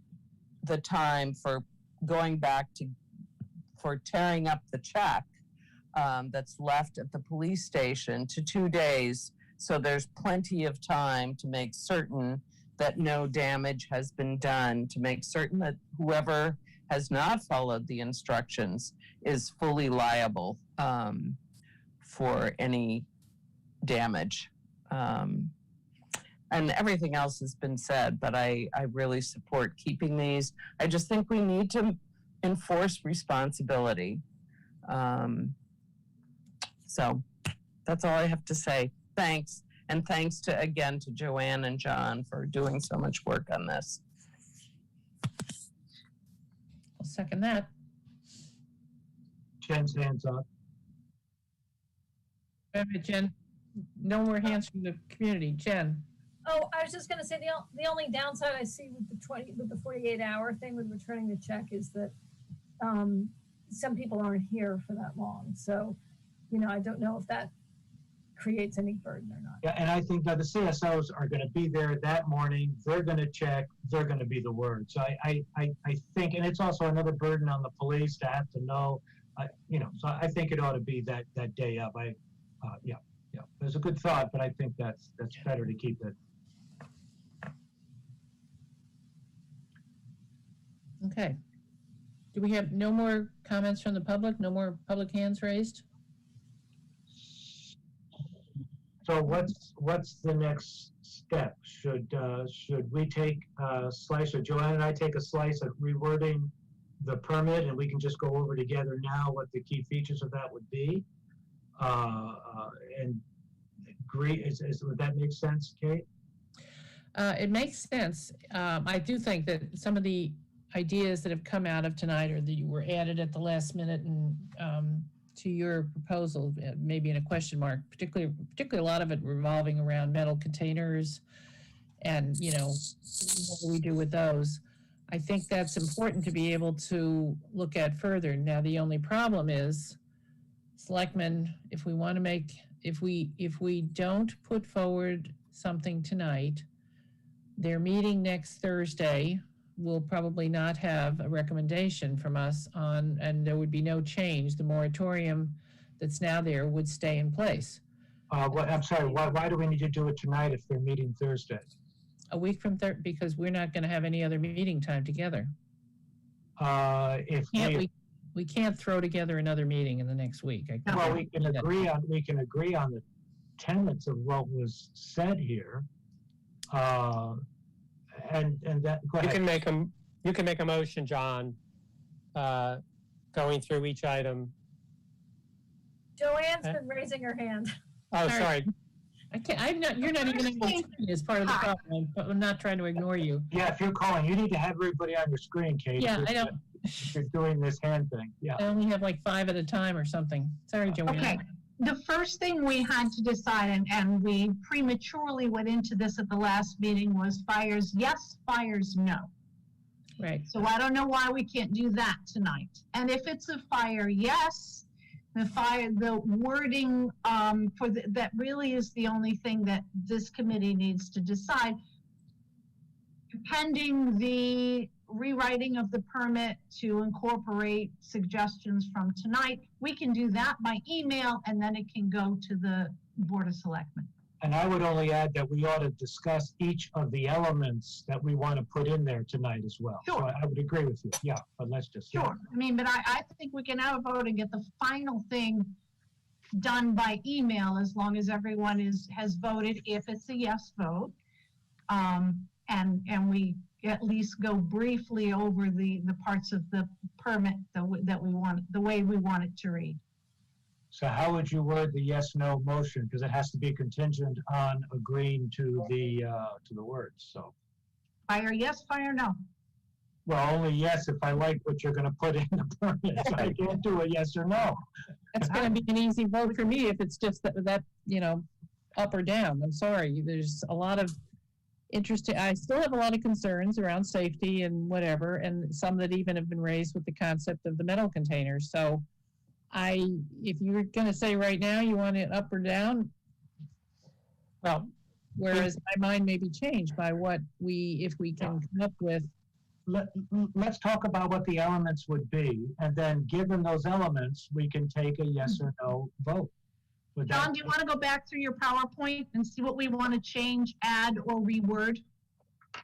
[SPEAKER 16] the time for going back for tearing up the check that's left at the police station to 2 days. So there's plenty of time to make certain that no damage has been done, to make certain that whoever has not followed the instructions is fully liable for any damage. And everything else has been said, but I really support keeping these. I just think we need to enforce responsibility. So that's all I have to say. Thanks. And thanks again to Joanne and John for doing so much work on this.
[SPEAKER 1] I'll second that.
[SPEAKER 2] Jen's hands up.
[SPEAKER 1] Wait a minute, Jen. No more hands from the community. Jen.
[SPEAKER 4] Oh, I was just gonna say, the only downside I see with the 48-hour thing with returning the check is that some people aren't here for that long. So, I don't know if that creates any burden or not.
[SPEAKER 2] Yeah, and I think that the CSOs are going to be there that morning. They're going to check. They're going to be the word. So I think, and it's also another burden on the police to have to know, So I think it ought to be that day up. Yeah. There's a good thought, but I think that's better to keep it.
[SPEAKER 1] Okay. Do we have no more comments from the public? No more public hands raised?
[SPEAKER 2] So what's the next step? Should we take a slice, or Joanne and I take a slice at rewording the permit, and we can just go over together now what the key features of that would be? And agree, would that make sense, Kate?
[SPEAKER 1] It makes sense. I do think that some of the ideas that have come out of tonight, or that were added at the last minute and to your proposal, maybe in a question mark, particularly a lot of it revolving around metal containers and, what do we do with those? I think that's important to be able to look at further. Now, the only problem is, selectmen, if we don't put forward something tonight, their meeting next Thursday will probably not have a recommendation from us on, and there would be no change. The moratorium that's now there would stay in place.
[SPEAKER 2] I'm sorry, why do we need to do it tonight if they're meeting Thursday?
[SPEAKER 1] A week from Thursday, because we're not going to have any other meeting time together.
[SPEAKER 2] If
[SPEAKER 1] we can't throw together another meeting in the next week.
[SPEAKER 2] Well, we can agree on the tenets of what was said here. And that, go
[SPEAKER 3] You
[SPEAKER 2] ahead.
[SPEAKER 3] can make a motion, John, going through each item.
[SPEAKER 4] Joanne's been raising her hand.
[SPEAKER 3] Oh, sorry.
[SPEAKER 1] I can't, you're not even on the screen as part of the problem, but I'm not trying to ignore you.
[SPEAKER 2] Yeah, if you're calling, you need to have everybody on your screen, Kate.
[SPEAKER 1] Yeah, I don't.
[SPEAKER 2] If you're doing this hand thing, yeah.
[SPEAKER 1] I only have like 5 at a time or something. Sorry, Joanne.
[SPEAKER 7] Okay, the first thing we had to decide, and we prematurely went into this at the last meeting, was fires yes, fires no.
[SPEAKER 1] Right.
[SPEAKER 7] So I don't know why we can't do that tonight. And if it's a fire yes, the wording that really is the only thing that this committee needs to decide. Pending the rewriting of the permit to incorporate suggestions from tonight, we can do that by email, and then it can go to the Board of Selectmen.
[SPEAKER 2] And I would only add that we ought to discuss each of the elements that we want to put in there tonight as well.
[SPEAKER 7] Sure.
[SPEAKER 2] So I would agree with you, yeah, but let's just.
[SPEAKER 7] Sure, I mean, but I think we can have a vote and get the final thing done by email as long as everyone has voted, if it's a yes vote. And we at least go briefly over the parts of the permit that we want, the way we want it to read.
[SPEAKER 2] So how would you word the yes/no motion? Because it has to be contingent on agreeing to the words, so.
[SPEAKER 7] Fire yes, fire no.
[SPEAKER 2] Well, only yes if I like what you're gonna put in the permit, so I can't do a yes or no.
[SPEAKER 1] That's gonna be an easy vote for me if it's just that, up or down. I'm sorry, there's a lot of interesting, I still have a lot of concerns around safety and whatever, and some that even have been raised with the concept of the metal containers. So if you were gonna say right now you want it up or down, well, whereas my mind may be changed by if we can come up with.
[SPEAKER 2] Let's talk about what the elements would be, and then given those elements, we can take a yes or no vote.
[SPEAKER 7] John, do you want to go back through your PowerPoint and see what we want to change, add, or reword?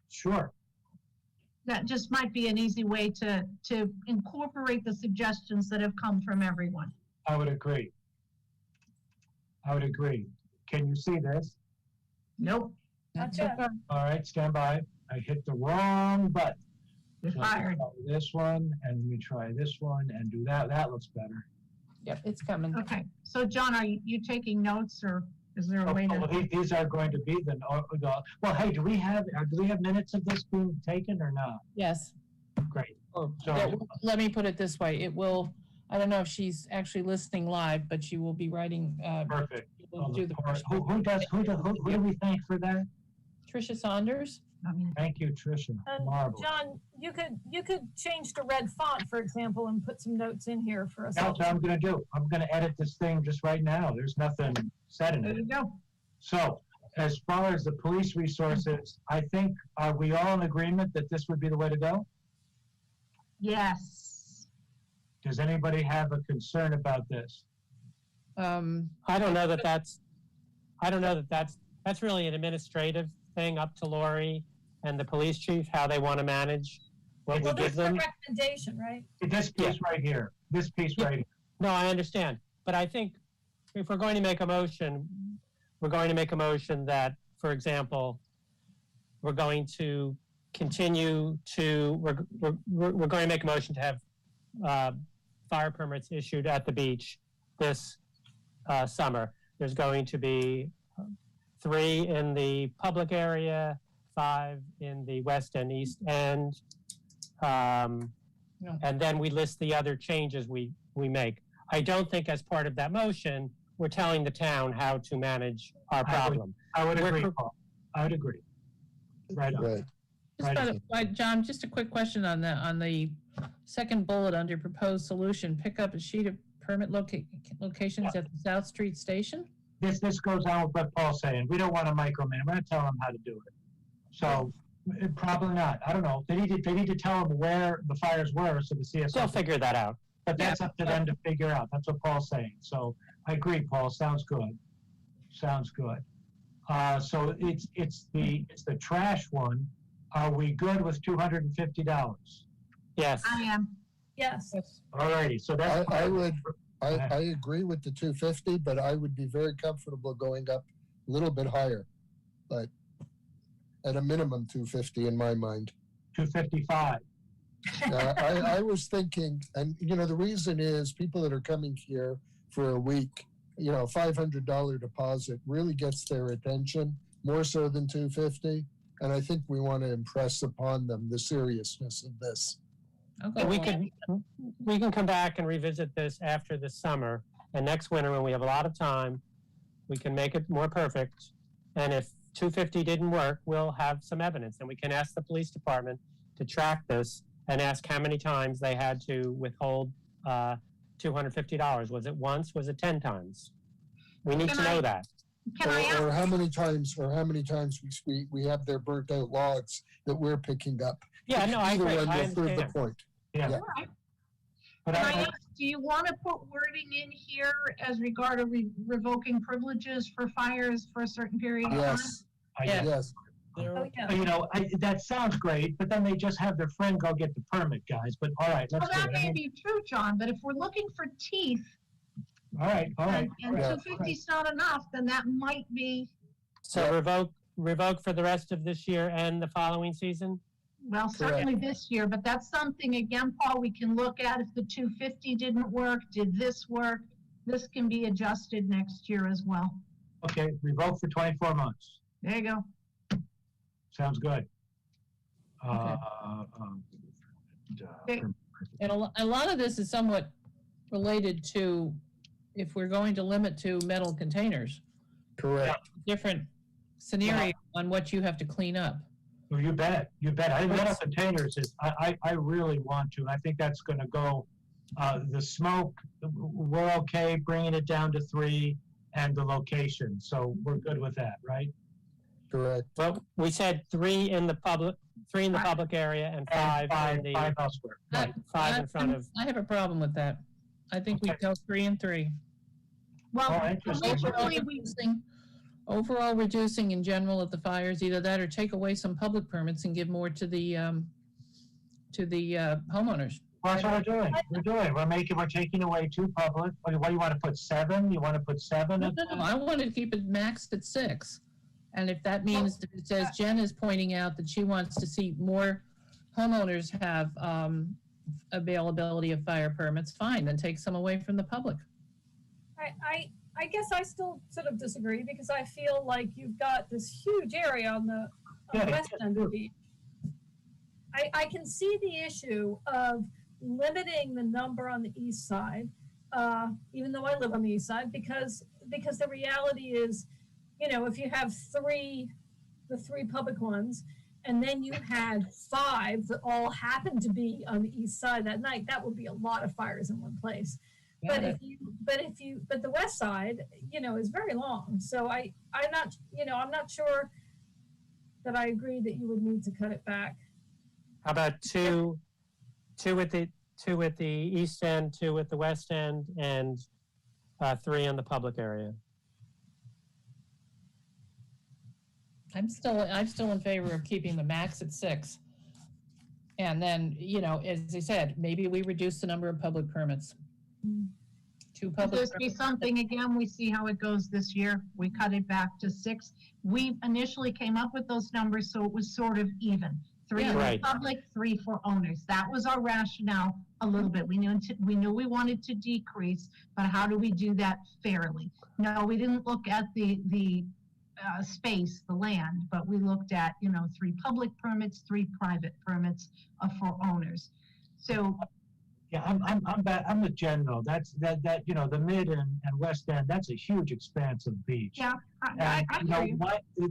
[SPEAKER 2] Sure.
[SPEAKER 7] That just might be an easy way to incorporate the suggestions that have come from everyone.
[SPEAKER 2] I would agree. Can you see this?
[SPEAKER 7] Nope.
[SPEAKER 4] Gotcha.
[SPEAKER 2] All right, stand by. I hit the wrong button.
[SPEAKER 7] You're
[SPEAKER 2] So
[SPEAKER 7] fired.
[SPEAKER 2] let's try this one, and let me try this one and do that. That looks better.
[SPEAKER 1] Yep, it's coming.
[SPEAKER 7] Okay, so John, are you taking notes, or is there a way to?
[SPEAKER 2] These are going to be well, hey, do we have minutes of this being taken or not?
[SPEAKER 1] Yes.
[SPEAKER 2] Great.
[SPEAKER 1] Let me put it this way. It will, I don't know if she's actually listening live, but she will be writing.
[SPEAKER 2] Perfect.
[SPEAKER 1] We'll do the first
[SPEAKER 2] Who do we thank for that?
[SPEAKER 1] Tricia Saunders.
[SPEAKER 2] Thank you, Tricia. Marvelous.
[SPEAKER 4] John, you could change to red font, for example, and put some notes in here for us.
[SPEAKER 2] That's what I'm gonna do. I'm gonna edit this thing just right now. There's nothing said in it.
[SPEAKER 7] There you go.
[SPEAKER 2] So, as far as the police resources, I think, are we all in agreement that this would be the way to go?
[SPEAKER 7] Yes.
[SPEAKER 2] Does anybody have a concern about this?
[SPEAKER 3] I don't know that that's really an administrative thing up to Lori and the police chief, how they want to manage what we
[SPEAKER 4] Well, this
[SPEAKER 3] give
[SPEAKER 4] is a
[SPEAKER 3] them.
[SPEAKER 4] recommendation, right?
[SPEAKER 2] This piece right here, right here.
[SPEAKER 3] No, I understand. But I think if we're going to make a motion, we're going to make a motion that, for example, we're going to continue to, we're going to make a motion to have fire permits issued at the beach this summer. There's going to be 3 in the public area, 5 in the west and east end. And then we list the other changes we make. I don't think as part of that motion, we're telling the town how to manage our problem.
[SPEAKER 2] I would agree, Paul. I would agree. Right on.
[SPEAKER 5] Right.
[SPEAKER 1] John, just a quick question on the second bullet under proposed solution. Pick up a sheet of permit locations at the South Street Station?
[SPEAKER 2] This goes on with what Paul's saying. We don't want to micromanage. We're not telling them how to do it. So probably not. I don't know. They need to tell them where the fires were so the CSO.
[SPEAKER 3] They'll figure that out.
[SPEAKER 2] But that's up to them to figure out. That's what Paul's saying. So I agree, Paul. Sounds good. Sounds good. So it's the trash one. Are we good with $250?
[SPEAKER 3] Yes.
[SPEAKER 7] I am.
[SPEAKER 4] Yes.
[SPEAKER 2] All righty, so that's.
[SPEAKER 5] I agree with the 250, but I would be very comfortable going up a little bit higher, but at a minimum 250 in my mind.
[SPEAKER 2] 255.
[SPEAKER 5] I was thinking, and the reason is people that are coming here for a week, $500 deposit really gets their attention more so than 250. And I think we want to impress upon them the seriousness of this.
[SPEAKER 1] Okay.
[SPEAKER 3] And we can come back and revisit this after the summer, and next winter when we have a lot of time, we can make it more perfect. And if 250 didn't work, we'll have some evidence, and we can ask the police department to track this and ask how many times they had to withhold $250. Was it once? Was it 10 times? We need to know that.
[SPEAKER 5] Or how many times we have their burnt out logs that we're picking up.
[SPEAKER 3] Yeah, no, I agree.
[SPEAKER 5] Either one
[SPEAKER 3] I
[SPEAKER 5] will prove the
[SPEAKER 3] understand.
[SPEAKER 5] point.
[SPEAKER 2] Yeah.
[SPEAKER 7] All right.
[SPEAKER 2] But
[SPEAKER 7] Can I ask, do you want to put wording in here as regard to revoking privileges for fires for a certain period of time?
[SPEAKER 5] Yes.
[SPEAKER 2] Yes.
[SPEAKER 4] Oh, yeah.
[SPEAKER 2] That sounds great, but then they just have their friend go get the permit, guys. But all right, let's
[SPEAKER 7] Well,
[SPEAKER 2] do
[SPEAKER 7] that
[SPEAKER 2] it.
[SPEAKER 7] may be true, John, but if we're looking for teeth
[SPEAKER 2] All right.
[SPEAKER 7] and
[SPEAKER 5] Yeah.
[SPEAKER 7] 250 is not enough, then that might be,
[SPEAKER 3] So revoke for the rest of this year and the following season?
[SPEAKER 7] well, certainly this year, but that's something, again, Paul, we can look at if the 250 didn't work, did this work? This can be adjusted next year as well.
[SPEAKER 2] Okay, revoke for 24 months.
[SPEAKER 7] There you go.
[SPEAKER 2] Sounds good.
[SPEAKER 1] Okay. And a lot of this is somewhat related to if we're going to limit to metal containers,
[SPEAKER 5] Correct.
[SPEAKER 1] different scenario on what you have to clean up.
[SPEAKER 2] Well, you bet. I think metal containers is, I really want to. I think that's going to go, the smoke, we're okay bringing it down to 3 and the location. So we're good with that, right?
[SPEAKER 5] Correct.
[SPEAKER 3] Well, we said 3 in the public area and 5 in the
[SPEAKER 2] 5 elsewhere. Right.
[SPEAKER 3] 5 in front of.
[SPEAKER 1] I have a problem with that. I think we go 3 and 3.
[SPEAKER 7] Well,
[SPEAKER 2] interesting.
[SPEAKER 7] originally
[SPEAKER 1] Overall reducing in general of the fires, either that or take away some public permits and give more to the homeowners.
[SPEAKER 2] Well, that's what we're doing. We're taking away 2 public. What do you want to put 7? You want to put 7?
[SPEAKER 1] No, I wanted to keep it maxed at 6. And if that means, that it says Jen is pointing out that she wants to see more homeowners have availability of fire permits, fine, then take some away from the public.
[SPEAKER 4] I guess I still sort of disagree because I feel like you've got this huge area on the west end of the beach. I can see the issue of limiting the number on the east side, even though I live on the east side, because the reality is, if you have the 3 public ones, and then you had 5 that all happened to be on the east side that night, that would be a lot of fires in one place. But the west side, is very long. So I'm not sure that I agree that you would need to cut it back.
[SPEAKER 3] How about two at the east end, 2 at the west end, and 3 in the public area?
[SPEAKER 1] I'm still in favor of keeping the max at 6. And then, as I said, maybe we reduce the number of public permits. 2
[SPEAKER 7] If
[SPEAKER 1] public
[SPEAKER 7] there's be something, again, we see how it goes this year. We cut it back to 6. We initially came up with those numbers, so it was sort of even. 3
[SPEAKER 1] Yeah.
[SPEAKER 7] in the
[SPEAKER 3] Right.
[SPEAKER 7] public, 3 for owners. That was our rationale a little bit. We knew we wanted to decrease, but how do we do that fairly? No, we didn't look at the space, the land, but we looked at, 3 public permits, 3 private permits for owners. So
[SPEAKER 2] Yeah, I'm with Jen though. That's the mid and west end. That's a huge expanse of beach.
[SPEAKER 7] yeah,
[SPEAKER 2] And
[SPEAKER 7] I hear you.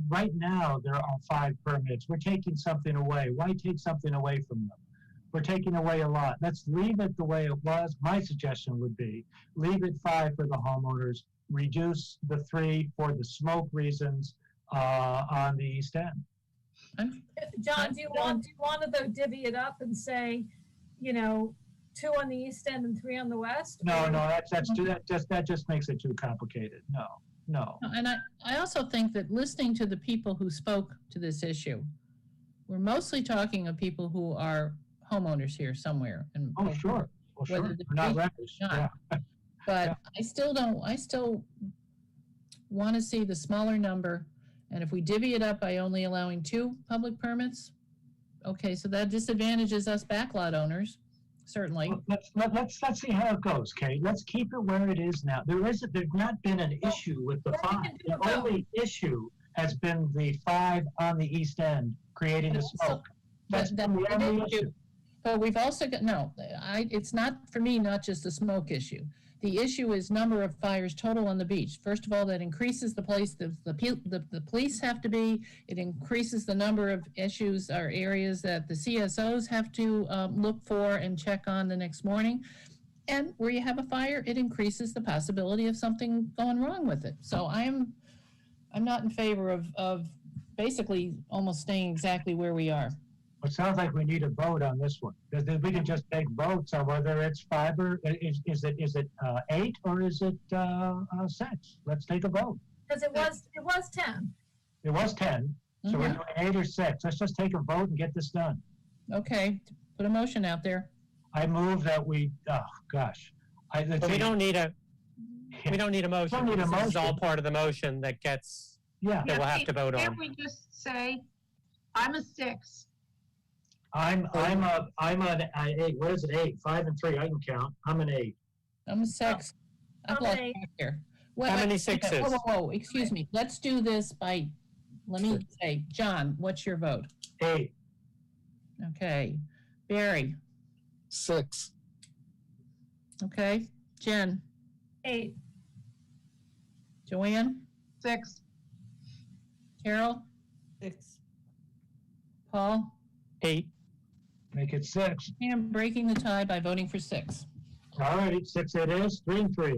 [SPEAKER 2] right now there are 5 permits. We're taking something away. Why take something away from them? We're taking away a lot. Let's leave it the way it was. My suggestion would be leave it 5 for the homeowners. Reduce the 3 for the smoke reasons on the east end.
[SPEAKER 4] John, do you want to though divvy it up and say, 2 on the east end and 3 on the west?
[SPEAKER 2] No, that just makes it too complicated. No.
[SPEAKER 1] And I also think that listening to the people who spoke to this issue, we're mostly talking of people who are homeowners here somewhere. And
[SPEAKER 2] Oh, sure. Well, sure.
[SPEAKER 1] whether the
[SPEAKER 2] We're not
[SPEAKER 1] beach
[SPEAKER 2] renters.
[SPEAKER 1] is not.
[SPEAKER 2] Yeah.
[SPEAKER 1] But I still want to see the smaller number. And if we divvy it up by only allowing 2 public permits, okay, so that disadvantages us backlot owners, certainly.
[SPEAKER 2] Well, let's see how it goes, Kate. Let's keep it where it is now. There's not been an issue with the 5. The only issue has been the 5 on the east end creating the smoke. That's been the only issue.
[SPEAKER 1] But we've also got, it's not, for me, not just a smoke issue. The issue is number of fires total on the beach. First of all, that increases the place the police have to be. It increases the number of issues or areas that the CSOs have to look for and check on the next morning. And where you have a fire, it increases the possibility of something going wrong with it. So I'm not in favor of basically almost staying exactly where we are.
[SPEAKER 2] It sounds like we need a vote on this one, because we can just take votes on whether it's 5 or is it 8 or is it 6? Let's take a vote.
[SPEAKER 4] Because it was 10.
[SPEAKER 2] It was 10, so we're doing 8 or 6. Let's just take a vote and get this done.
[SPEAKER 1] Okay, put a motion out there.
[SPEAKER 2] I move that we. Oh gosh,
[SPEAKER 3] we don't need a. We don't need a motion.
[SPEAKER 2] Don't need a
[SPEAKER 3] This is all
[SPEAKER 2] motion.
[SPEAKER 3] part of the motion that gets.
[SPEAKER 2] Yeah.
[SPEAKER 3] That we'll have to vote
[SPEAKER 7] Can't
[SPEAKER 3] on.
[SPEAKER 7] we just say, I'm a 6?
[SPEAKER 2] I'm an 8. What is it? 8, 5, and 3. I can count. I'm an 8.
[SPEAKER 1] I'm a 6. I've
[SPEAKER 4] I'm
[SPEAKER 1] lost
[SPEAKER 4] an 8.
[SPEAKER 1] track here.
[SPEAKER 3] How many
[SPEAKER 1] wait,
[SPEAKER 3] sixes?
[SPEAKER 1] Whoa, excuse me. Let's do this by, let me say, John, what's your vote?
[SPEAKER 2] 8.
[SPEAKER 1] Okay. Barry,
[SPEAKER 5] 6.
[SPEAKER 1] okay. Jen,
[SPEAKER 4] 8.
[SPEAKER 1] Joanne,
[SPEAKER 7] 6.
[SPEAKER 1] Carol,
[SPEAKER 12] 6.
[SPEAKER 1] Paul,
[SPEAKER 3] 8.
[SPEAKER 2] Make it 6.
[SPEAKER 1] I'm breaking the tie by voting for 6.
[SPEAKER 2] All right, 6 it is. 3 and 3.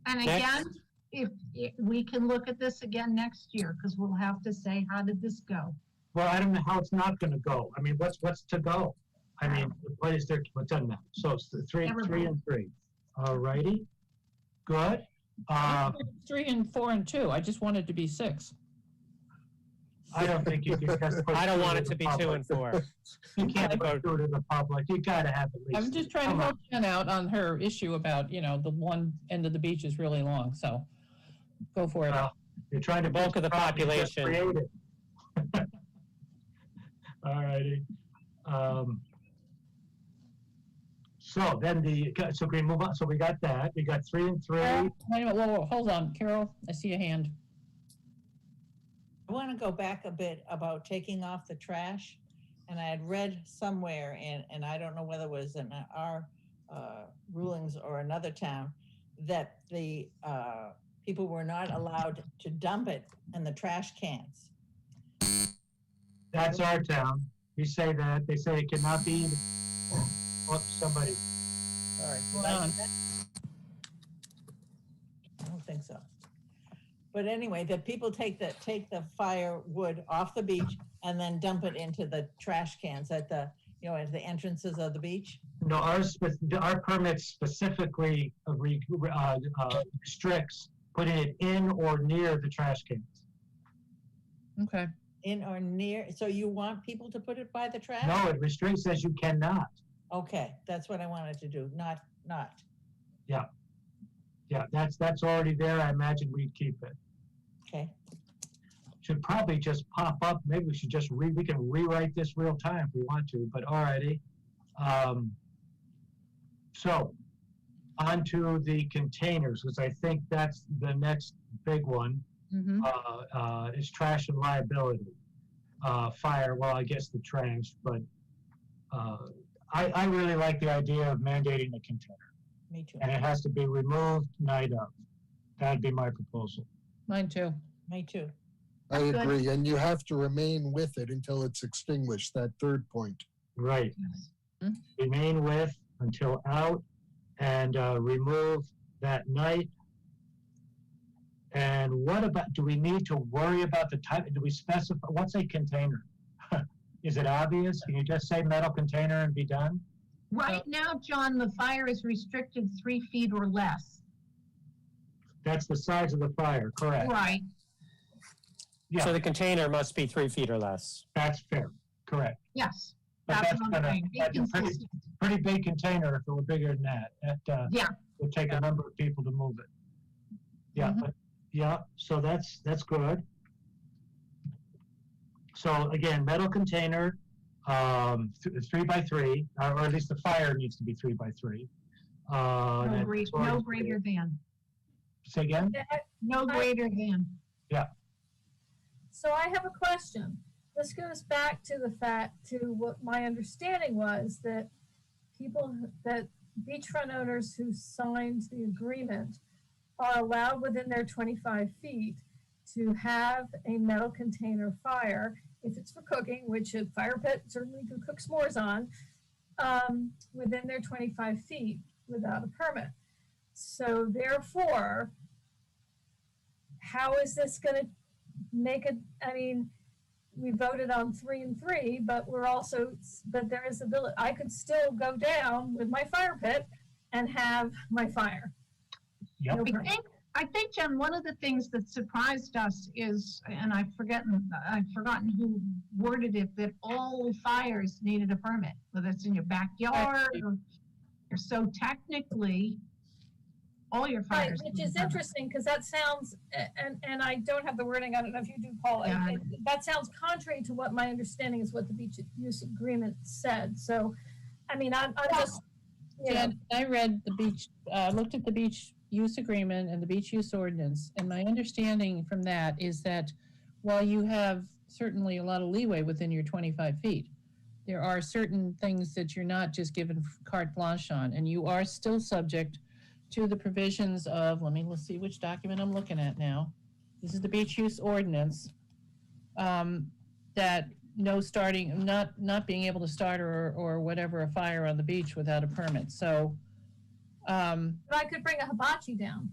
[SPEAKER 7] And
[SPEAKER 3] Next.
[SPEAKER 7] again, if we can look at this again next year, because we'll have to say, how did this go?
[SPEAKER 2] Well, I don't know how it's not going to go. I mean, what's to go? I mean, what is there? What's done now? So it's the 3 and 3. All righty. Good.
[SPEAKER 1] 3 and 4 and 2. I just wanted to be 6.
[SPEAKER 2] I don't think you can just put.
[SPEAKER 3] I don't
[SPEAKER 2] 2
[SPEAKER 3] want
[SPEAKER 2] to
[SPEAKER 3] it to
[SPEAKER 2] the
[SPEAKER 3] be 2
[SPEAKER 2] public.
[SPEAKER 3] and 4.
[SPEAKER 2] You can't put 2 to the public. You got to have at least.
[SPEAKER 1] I'm just trying to help Jen out on her issue about, the one end of the beach is really long, so go for it.
[SPEAKER 2] Well, you're trying to
[SPEAKER 3] The bulk of the population.
[SPEAKER 2] create it. All righty. So then so we move on. So we got that. We got 3 and 3.
[SPEAKER 1] Wait a minute, whoa, hold on. Carol, I see a hand.
[SPEAKER 12] I want to go back a bit about taking off the trash. And I had read somewhere, and I don't know whether it was in our rulings or another town, that the people were not allowed to dump it in the trash cans.
[SPEAKER 2] That's our town. We say that. They say it cannot be. Oh, somebody.
[SPEAKER 12] Sorry.
[SPEAKER 1] Hold on.
[SPEAKER 12] I don't think so. But anyway, that people take the firewood off the beach and then dump it into the trash cans at the at the entrances of the beach.
[SPEAKER 2] No, our permit specifically restricts putting it in or near the trash cans.
[SPEAKER 1] Okay.
[SPEAKER 12] In or near, so you want people to put it by the trash?
[SPEAKER 2] No, it restricts, says you cannot.
[SPEAKER 12] Okay, that's what I wanted to do, not.
[SPEAKER 2] Yeah, that's already there. I imagine we'd keep it.
[SPEAKER 12] Okay.
[SPEAKER 2] Should probably just pop up. Maybe we should just we can rewrite this real time if we want to, but alrighty. So on to the containers, because I think that's the next big one. Is trash and liability. Fire, well, I guess the trash, but I really like the idea of mandating a container.
[SPEAKER 12] Me too.
[SPEAKER 2] And it has to be removed night of. That'd be my proposal.
[SPEAKER 1] Mine too.
[SPEAKER 12] Me too.
[SPEAKER 5] I agree, and you have to remain with it until it's extinguished, that third point.
[SPEAKER 2] Right. Remain with until out and remove that night. And what about, do we need to worry about the type, do we specify, what's a container? Is it obvious? Can you just say metal container and be done?
[SPEAKER 7] Right now, John, the fire is restricted 3 feet or less.
[SPEAKER 2] That's the size of the fire, correct?
[SPEAKER 7] Right.
[SPEAKER 2] Yeah.
[SPEAKER 3] So the container must be 3 feet or less.
[SPEAKER 2] That's fair, correct.
[SPEAKER 7] Yes.
[SPEAKER 2] But
[SPEAKER 7] That's
[SPEAKER 2] that's
[SPEAKER 7] what I'm
[SPEAKER 2] gonna,
[SPEAKER 7] saying. Be
[SPEAKER 2] that's a pretty,
[SPEAKER 7] consistent.
[SPEAKER 2] pretty big container if it were bigger than that. That,
[SPEAKER 7] Yeah.
[SPEAKER 2] would take a number of people to move it. Yeah,
[SPEAKER 1] Mhm.
[SPEAKER 2] but, yeah, so that's good. So again, metal container, 3x3, or at least the fire needs to be 3x3.
[SPEAKER 7] No greater than.
[SPEAKER 2] Say again?
[SPEAKER 7] No greater than.
[SPEAKER 4] So I have a question. This goes back to the fact, to what my understanding was, that that beachfront owners who signed the agreement are allowed within their 25 feet to have a metal container fire if it's for cooking, which a fire pit certainly could cook s'mores on, within their 25 feet without a permit. So therefore, how is this going to make it? I mean, we voted on 3 and 3, but but there is ability. I could still go down with my fire pit and have my fire.
[SPEAKER 2] Yep.
[SPEAKER 4] No
[SPEAKER 7] I
[SPEAKER 4] permit.
[SPEAKER 7] think, Jen, one of the things that surprised us is, and I've forgotten who worded it, that all fires needed a permit, whether it's in your backyard or so technically, all your
[SPEAKER 4] Right,
[SPEAKER 7] fires.
[SPEAKER 4] which
[SPEAKER 7] need a
[SPEAKER 4] is
[SPEAKER 7] permit.
[SPEAKER 4] interesting, because that sounds, and I don't have the wording, I don't know if you do, Paul,
[SPEAKER 7] Yeah.
[SPEAKER 4] that sounds contrary to what my understanding is what the beach use agreement said, so, I mean, I'm just, you know,
[SPEAKER 1] Jen, I read the beach, looked at the beach use agreement and the beach use ordinance, and my understanding from that is that while you have certainly a lot of leeway within your 25 feet, there are certain things that you're not just given carte blanche on, and you are still subject to the provisions of, let's see which document I'm looking at now. This is the beach use ordinance, that no starting, not being able to start or whatever a fire on the beach without a permit. So,
[SPEAKER 4] but I could bring a hibachi down.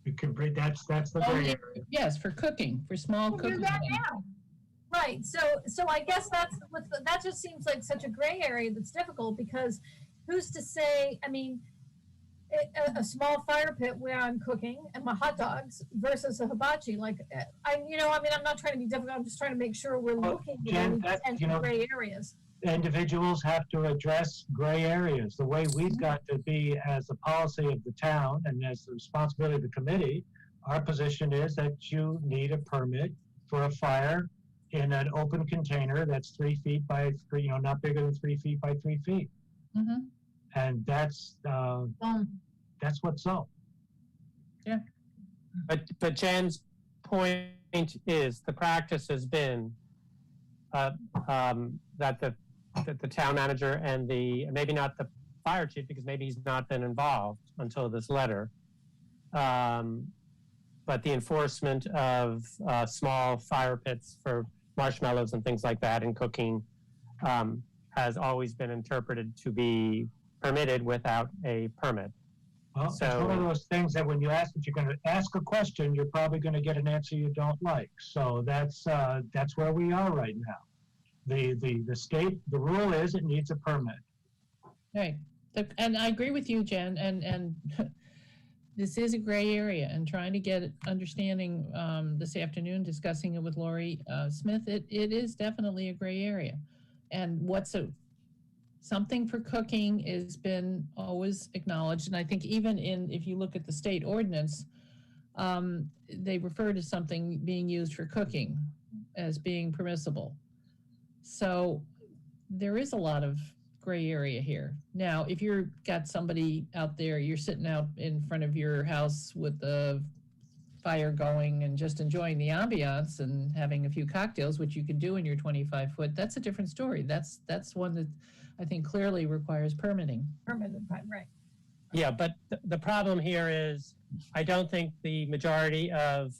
[SPEAKER 2] You can bring, that's the gray area.
[SPEAKER 1] yes, for cooking, for small
[SPEAKER 7] We'll
[SPEAKER 1] cooking.
[SPEAKER 7] do that
[SPEAKER 1] things.
[SPEAKER 7] now.
[SPEAKER 4] Right, so I guess that just seems like such a gray area that's difficult, because who's to say, I mean, a small fire pit where I'm cooking and my hot dogs versus a hibachi, like, I'm not trying to be difficult, I'm just trying to make sure we're
[SPEAKER 2] Well,
[SPEAKER 4] looking at
[SPEAKER 2] Jen,
[SPEAKER 4] any
[SPEAKER 2] that,
[SPEAKER 4] potential gray areas.
[SPEAKER 2] individuals have to address gray areas. The way we've got to be as a policy of the town and as the responsibility of the committee, our position is that you need a permit for a fire in an open container that's 3 feet by 3, not bigger than 3 feet by 3 feet.
[SPEAKER 1] Mhm.
[SPEAKER 2] And that's what's so.
[SPEAKER 3] But Jen's point is, the practice has been that the town manager and maybe not the fire chief, because maybe he's not been involved until this letter, but the enforcement of small fire pits for marshmallows and things like that and cooking has always been interpreted to be permitted without a permit.
[SPEAKER 2] Well, it's one of those things that when you ask, if you're going to ask a question, you're probably going to get an answer you don't like. So that's where we are right now. The state, the rule is it needs a permit.
[SPEAKER 1] Right, and I agree with you, Jen, and this is a gray area, and trying to get understanding this afternoon, discussing it with Lori Smith, it is definitely a gray area. And something for cooking has been always acknowledged, and I think even if you look at the state ordinance, they refer to something being used for cooking as being permissible. So there is a lot of gray area here. Now, if you've got somebody out there, you're sitting out in front of your house with the fire going and just enjoying the ambiance and having a few cocktails, which you can do in your 25 foot, that's a different story. That's one that I think clearly requires permitting.
[SPEAKER 4] Permitted, right.
[SPEAKER 3] Yeah, but the problem here is, I don't think the majority of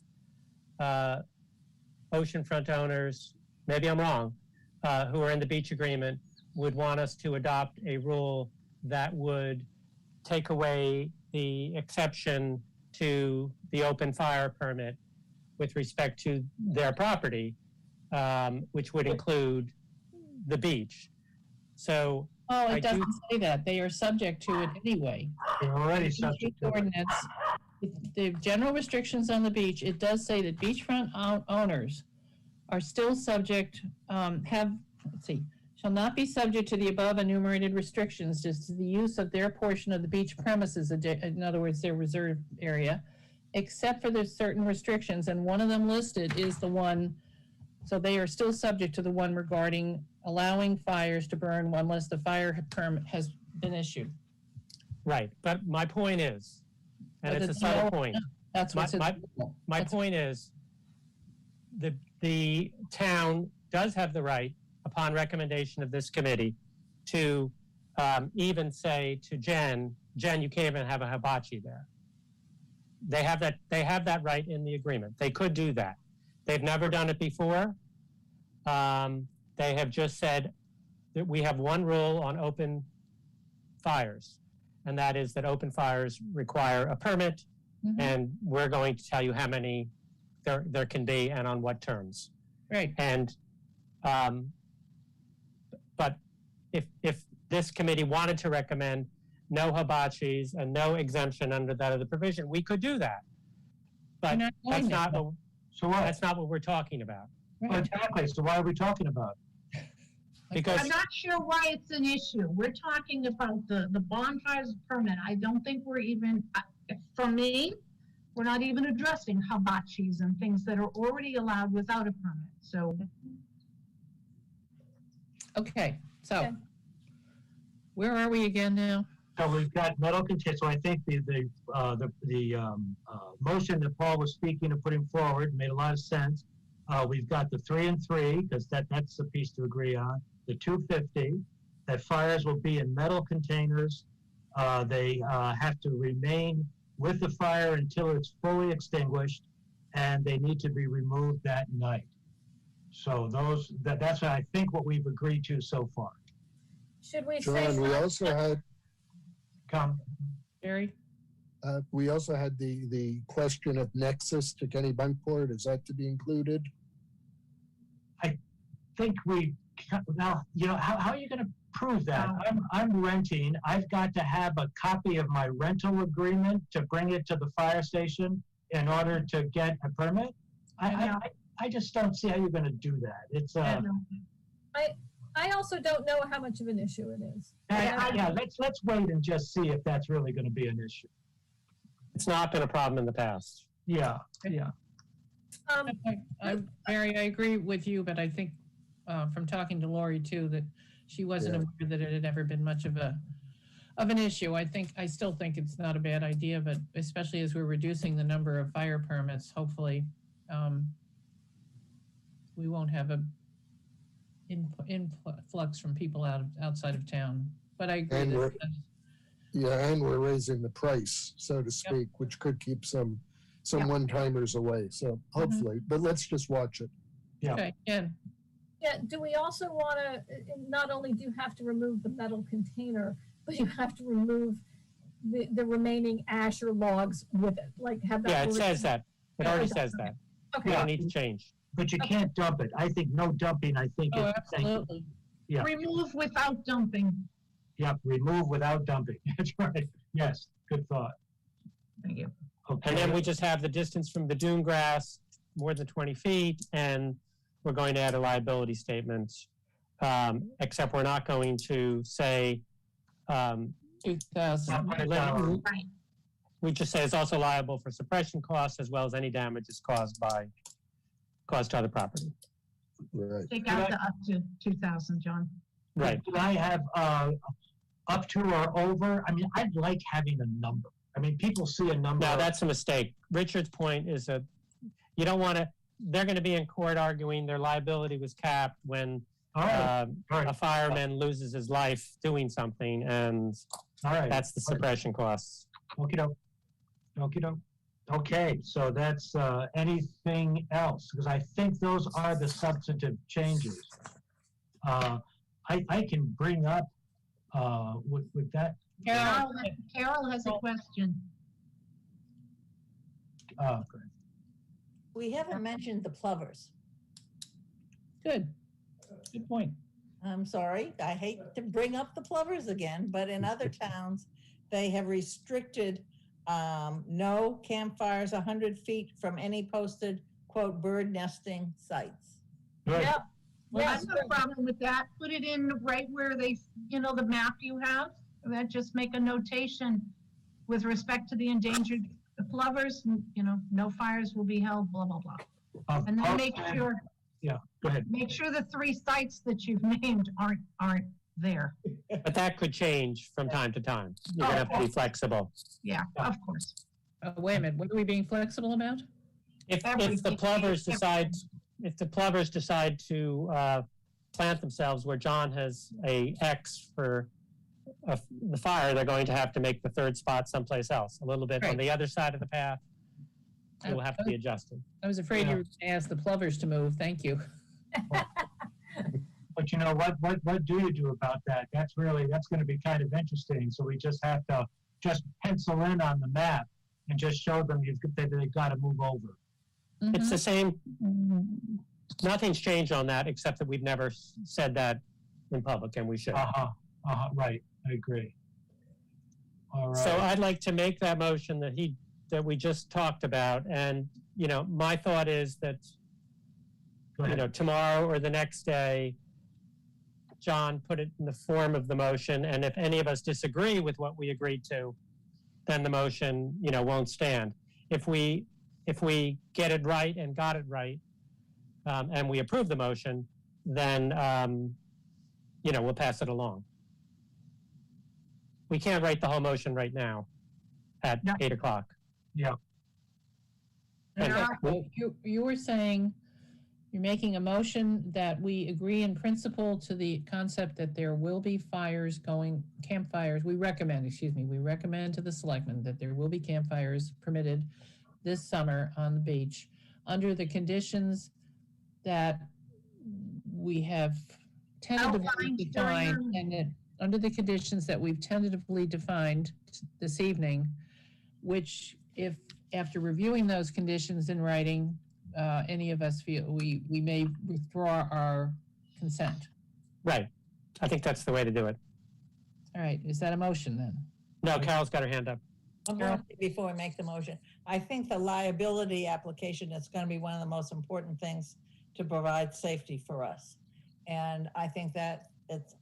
[SPEAKER 3] oceanfront owners, maybe I'm wrong, who are in the beach agreement would want us to adopt a rule that would take away the exception to the open fire permit with respect to their property, which would include the beach. So
[SPEAKER 1] it doesn't say that. They are subject to it anyway.
[SPEAKER 2] They're already subject to it.
[SPEAKER 1] Ordinance, the general restrictions on the beach, it does say that beachfront owners are still subject, shall not be subject to the above enumerated restrictions as to the use of their portion of the beach premises, in other words, their reserve area, except for there's certain restrictions, and one of them listed is the one, so they are still subject to the one regarding allowing fires to burn unless the fire permit has been issued.
[SPEAKER 3] Right, but my point is, and
[SPEAKER 1] But
[SPEAKER 3] it's a
[SPEAKER 1] it's
[SPEAKER 3] subtle
[SPEAKER 1] no-
[SPEAKER 3] point.
[SPEAKER 1] That's what's in.
[SPEAKER 3] My point is, the town does have the right, upon recommendation of this committee, to even say to Jen, you can't even have a hibachi there. They have that right in the agreement. They could do that. They've never done it before. They have just said that we have one rule on open fires, and that is that open fires require a permit, and we're going to tell you how many there can be and on what terms.
[SPEAKER 1] Right.
[SPEAKER 3] And but if this committee wanted to recommend no hibachis and no exemption under that other provision, we could do that. But that's not what, that's not what we're talking about.
[SPEAKER 2] Well, exactly. So why are we talking about it?
[SPEAKER 3] Because
[SPEAKER 7] I'm not sure why it's an issue. We're talking about the bonfires permit. I don't think we're even, for me, we're not even addressing hibachis and things that are already allowed without a permit. So.
[SPEAKER 1] Okay, so where are we again now?
[SPEAKER 2] So we've got metal containers. So I think the motion that Paul was speaking of putting forward made a lot of sense. We've got the 3 and 3 because that's the piece to agree on. The 250, that fires will be in metal containers. They have to remain with the fire until it's fully extinguished, and they need to be removed that night. So that's I think what we've agreed to so far.
[SPEAKER 4] Should we say?
[SPEAKER 5] John, we also had,
[SPEAKER 1] Barry?
[SPEAKER 5] we also had the question of nexus to Kennebunkport. Is that to be included?
[SPEAKER 2] I think now, how are you going to prove that? I'm renting. I've got to have a copy of my rental agreement to bring it to the fire station in order to get a permit. I just don't see how you're going to do that. It's
[SPEAKER 4] I also don't know how much of an issue it is.
[SPEAKER 2] yeah. Let's wait and just see if that's really going to be an issue.
[SPEAKER 3] it's not been a problem in the past.
[SPEAKER 2] Yeah.
[SPEAKER 1] Mary, I agree with you, but I think from talking to Lori too, that she wasn't aware that it had ever been much of an issue. I still think it's not a bad idea, but especially as we're reducing the number of fire permits, hopefully we won't have a influx from people outside of town. But I agree.
[SPEAKER 5] And we're raising the price, so to speak, which could keep some one-timers away. So hopefully, but let's just watch it.
[SPEAKER 2] Yeah.
[SPEAKER 1] Okay, Jen.
[SPEAKER 4] Yeah, do we also want to, not only do you have to remove the metal container, but you have to remove the remaining ash or logs with it, like have that.
[SPEAKER 3] Yeah, it says that. It already says that.
[SPEAKER 4] Okay.
[SPEAKER 3] We don't need to change.
[SPEAKER 2] But you can't dump it. I think no dumping,
[SPEAKER 1] Absolutely.
[SPEAKER 2] Yeah.
[SPEAKER 7] Remove without dumping.
[SPEAKER 2] Yeah, remove without dumping. That's right. Yes, good thought.
[SPEAKER 7] Thank you.
[SPEAKER 2] Okay.
[SPEAKER 3] And then we just have the distance from the dune grass, more than 20 feet, and we're going to add a liability statement, except we're not going to say
[SPEAKER 1] 2,000.
[SPEAKER 7] Right.
[SPEAKER 3] we just say it's also liable for suppression costs as well as any damages caused to other property.
[SPEAKER 5] Right.
[SPEAKER 7] Take out the up to 2,000, John.
[SPEAKER 3] Right.
[SPEAKER 2] Can I have up to or over? I mean, I'd like having a number. I mean, people see a number.
[SPEAKER 3] No, that's a mistake. Richard's point is that you don't want to, they're going to be in court arguing their liability was capped when a fireman loses his life doing something, and that's the suppression costs.
[SPEAKER 2] Okie doke. Okay, so that's anything else? Because I think those are the substantive changes. I can bring up with that.
[SPEAKER 7] Carol has a question.
[SPEAKER 12] We haven't mentioned the plovers.
[SPEAKER 1] Good point.
[SPEAKER 12] I'm sorry, I hate to bring up the plovers again, but in other towns, they have restricted no campfires 100 feet from any posted, quote, bird nesting sites.
[SPEAKER 2] Good.
[SPEAKER 4] Yep.
[SPEAKER 7] Well, I have no problem with that. Put it in right where they, the map you have. That just make a notation with respect to the endangered plovers, no fires will be held, blah, blah, blah. And then make sure.
[SPEAKER 2] Yeah, go ahead.
[SPEAKER 7] Make sure the 3 sites that you've named aren't there.
[SPEAKER 3] But that could change from time to time. You're gonna have to be flexible.
[SPEAKER 7] Yeah, of course.
[SPEAKER 1] Wait a minute, what are we being flexible about?
[SPEAKER 3] If the plovers decide to plant themselves where John has a X for the fire, they're going to have to make the 3rd spot someplace else, a little bit on the other side of the path. It will have to be adjusted.
[SPEAKER 1] I was afraid you were going to ask the plovers to move. Thank you.
[SPEAKER 2] But you know what do you do about that? That's going to be kind of interesting. So we just have to just pencil in on the map and just show them that they've got to move over.
[SPEAKER 1] Mm-hmm.
[SPEAKER 3] It's the same. Nothing's changed on that, except that we've never said that in public, and we should.
[SPEAKER 2] Right, I agree. All right.
[SPEAKER 3] So I'd like to make that motion that we just talked about, and my thought is that tomorrow or the next day, John put it in the form of the motion, and if any of us disagree with what we agreed to, then the motion won't stand. If we get it right and got it right, and we approve the motion, then we'll pass it along. We can't write the whole motion right now at 8 o'clock.
[SPEAKER 2] Yeah.
[SPEAKER 1] You were saying you're making a motion that we agree in principle to the concept that there will be campfires. We recommend to the selectmen that there will be campfires permitted this summer on the beach under the conditions that we have tentatively defined, and that under the conditions that we've tentatively defined this evening, which if after reviewing those conditions in writing, any of us feel we may withdraw our consent.
[SPEAKER 3] Right. I think that's the way to do it.
[SPEAKER 1] All right. Is that a motion then?
[SPEAKER 3] No, Carol's got her hand up.
[SPEAKER 12] Before we make the motion, I think the liability application is going to be one of the most important things to provide safety for us. And I think that it's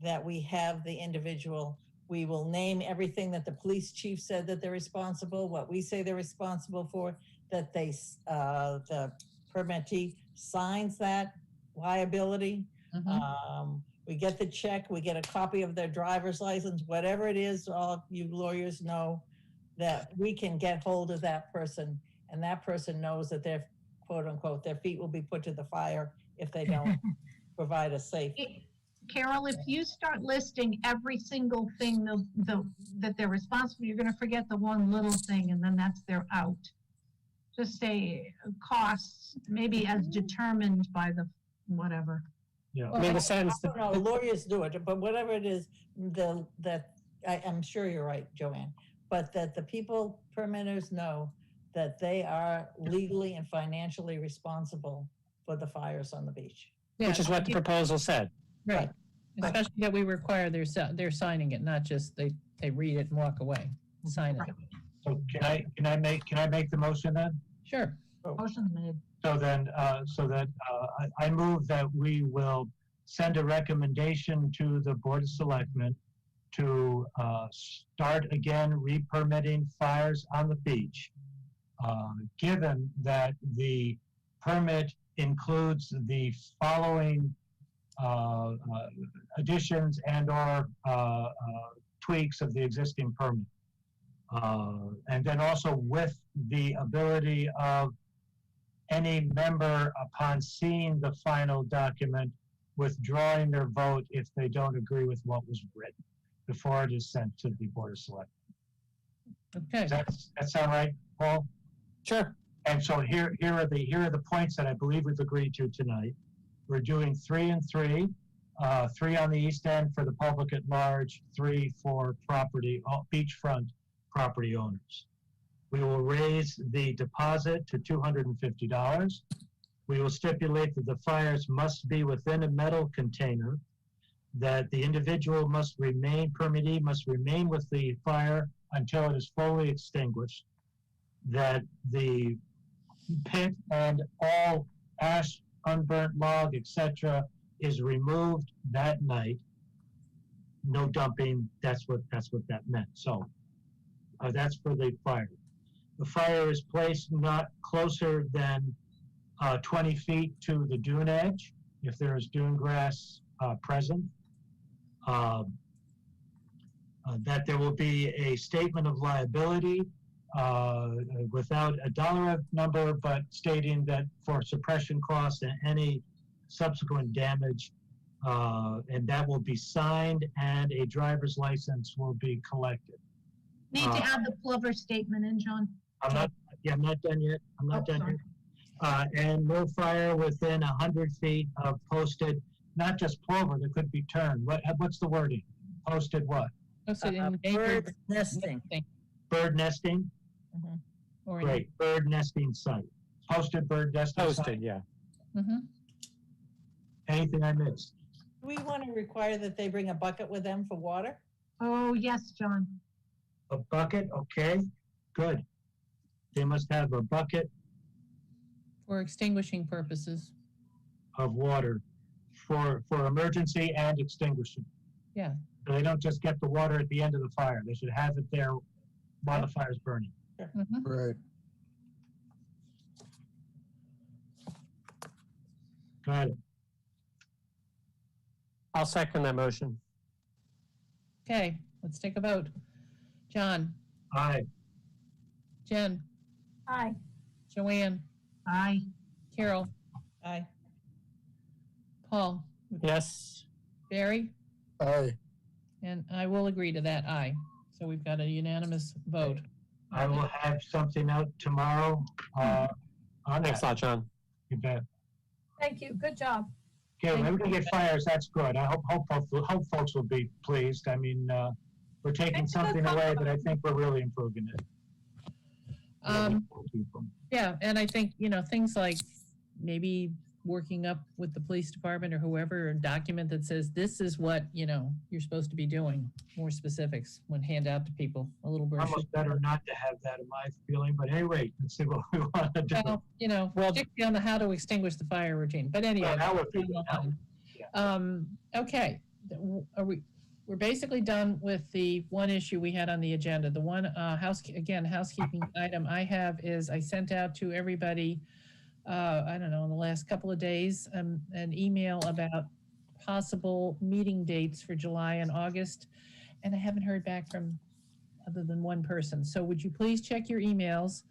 [SPEAKER 12] that we have the individual. We will name everything that the police chief said that they're responsible, what we say they're responsible for, that the permittee signs that liability.
[SPEAKER 1] Mm-hmm.
[SPEAKER 12] We get the check, we get a copy of their driver's license, whatever it is, all you lawyers know that we can get hold of that person, and that person knows that their quote unquote, their feet will be put to the fire if they don't provide a safe.
[SPEAKER 7] Carol, if you start listing every single thing that they're responsible, you're going to forget the one little thing, and then they're out. Just say costs, maybe as determined by the whatever.
[SPEAKER 2] Yeah.
[SPEAKER 3] I mean, the sense that
[SPEAKER 12] no, lawyers do it, but whatever it is, I'm sure you're right, Joanne, but that the people permitters know that they are legally and financially responsible for the fires on the beach.
[SPEAKER 1] Yeah.
[SPEAKER 3] Which is what the proposal said.
[SPEAKER 1] Right. Especially that we require they're signing it, not just they read it and walk away. Sign it.
[SPEAKER 2] So can I make the motion then?
[SPEAKER 1] Sure.
[SPEAKER 7] Motion's made.
[SPEAKER 2] So then, I move that we will send a recommendation to the Board of Selectmen to start again re-permitting fires on the beach, given that the permit includes the following additions and/or tweaks of the existing permit. And then also with the ability of any member, upon seeing the final document, withdrawing their vote if they don't agree with what was written before it is sent to the Board of Selectmen.
[SPEAKER 1] Okay.
[SPEAKER 2] Does that sound right, Paul?
[SPEAKER 3] Sure.
[SPEAKER 2] And so here are the points that I believe we've agreed to tonight. We're doing 3 and 3, 3 on the east end for the public at large, 3 for beachfront property owners. We will raise the deposit to $250. We will stipulate that the fires must be within a metal container, that the individual permittee must remain with the fire until it is fully extinguished, that the pit and all ash unburnt log, etc., is removed that night. No dumping. That's what that meant. So that's for the fire. The fire is placed not closer than 20 feet to the dune edge, if there is dune grass present. That there will be a statement of liability without a dollar number, but stating that for suppression costs and any subsequent damage, and that will be signed, and a driver's license will be collected.
[SPEAKER 7] Need to add the Plover statement in, John.
[SPEAKER 2] I'm not done yet. I'm not done yet. And no fire within 100 feet of posted, not just plover, there could be tern. What's the wording? Posted what?
[SPEAKER 1] Posted
[SPEAKER 12] Bird
[SPEAKER 1] endangered
[SPEAKER 12] nesting.
[SPEAKER 2] Bird nesting?
[SPEAKER 1] Or
[SPEAKER 2] Great, bird nesting site. Posted bird nesting site.
[SPEAKER 3] Posted, yeah.
[SPEAKER 2] Anything I missed?
[SPEAKER 12] Do we want to require that they bring a bucket with them for water?
[SPEAKER 7] Oh, yes, John.
[SPEAKER 2] A bucket, okay, good. They must have a bucket
[SPEAKER 1] for extinguishing purposes.
[SPEAKER 2] of water for emergency and extinguishing.
[SPEAKER 1] Yeah.
[SPEAKER 2] So they don't just get the water at the end of the fire. They should have it there while the fire's burning.
[SPEAKER 5] Right.
[SPEAKER 2] Got it.
[SPEAKER 3] I'll second that motion.
[SPEAKER 1] Okay, let's take a vote. John,
[SPEAKER 2] Aye.
[SPEAKER 1] Jen,
[SPEAKER 4] Aye.
[SPEAKER 1] Joanne,
[SPEAKER 7] Aye.
[SPEAKER 1] Carol,
[SPEAKER 12] Aye.
[SPEAKER 1] Paul,
[SPEAKER 3] Yes.
[SPEAKER 1] Barry,
[SPEAKER 5] Aye.
[SPEAKER 1] and I will agree to that, aye. So we've got a unanimous vote.
[SPEAKER 2] I will have something out tomorrow on
[SPEAKER 3] Thanks a
[SPEAKER 2] that.
[SPEAKER 3] lot, John.
[SPEAKER 2] You bet.
[SPEAKER 4] Thank you. Good job.
[SPEAKER 2] Okay, when we can get fires, that's good. I hope folks will be pleased. I mean, we're taking something away, but I think we're really improving it.
[SPEAKER 1] Yeah, and I think, things like maybe working up with the police department or whoever, a document that says this is what, you're supposed to be doing, more specifics when hand out to people, a little brochure.
[SPEAKER 2] Almost better not to have that in my feeling, but anyway, let's see what we want to do.
[SPEAKER 1] Well, particularly on the how to extinguish the fire routine, but anyway.
[SPEAKER 2] Yeah, that would be good.
[SPEAKER 1] Okay, we're basically done with the one issue we had on the agenda. The one housekeeping item I have is I sent out to everybody, I don't know, in the last couple of days, an email about possible meeting dates for July and August, and I haven't heard back from other than one person. So would you please check your emails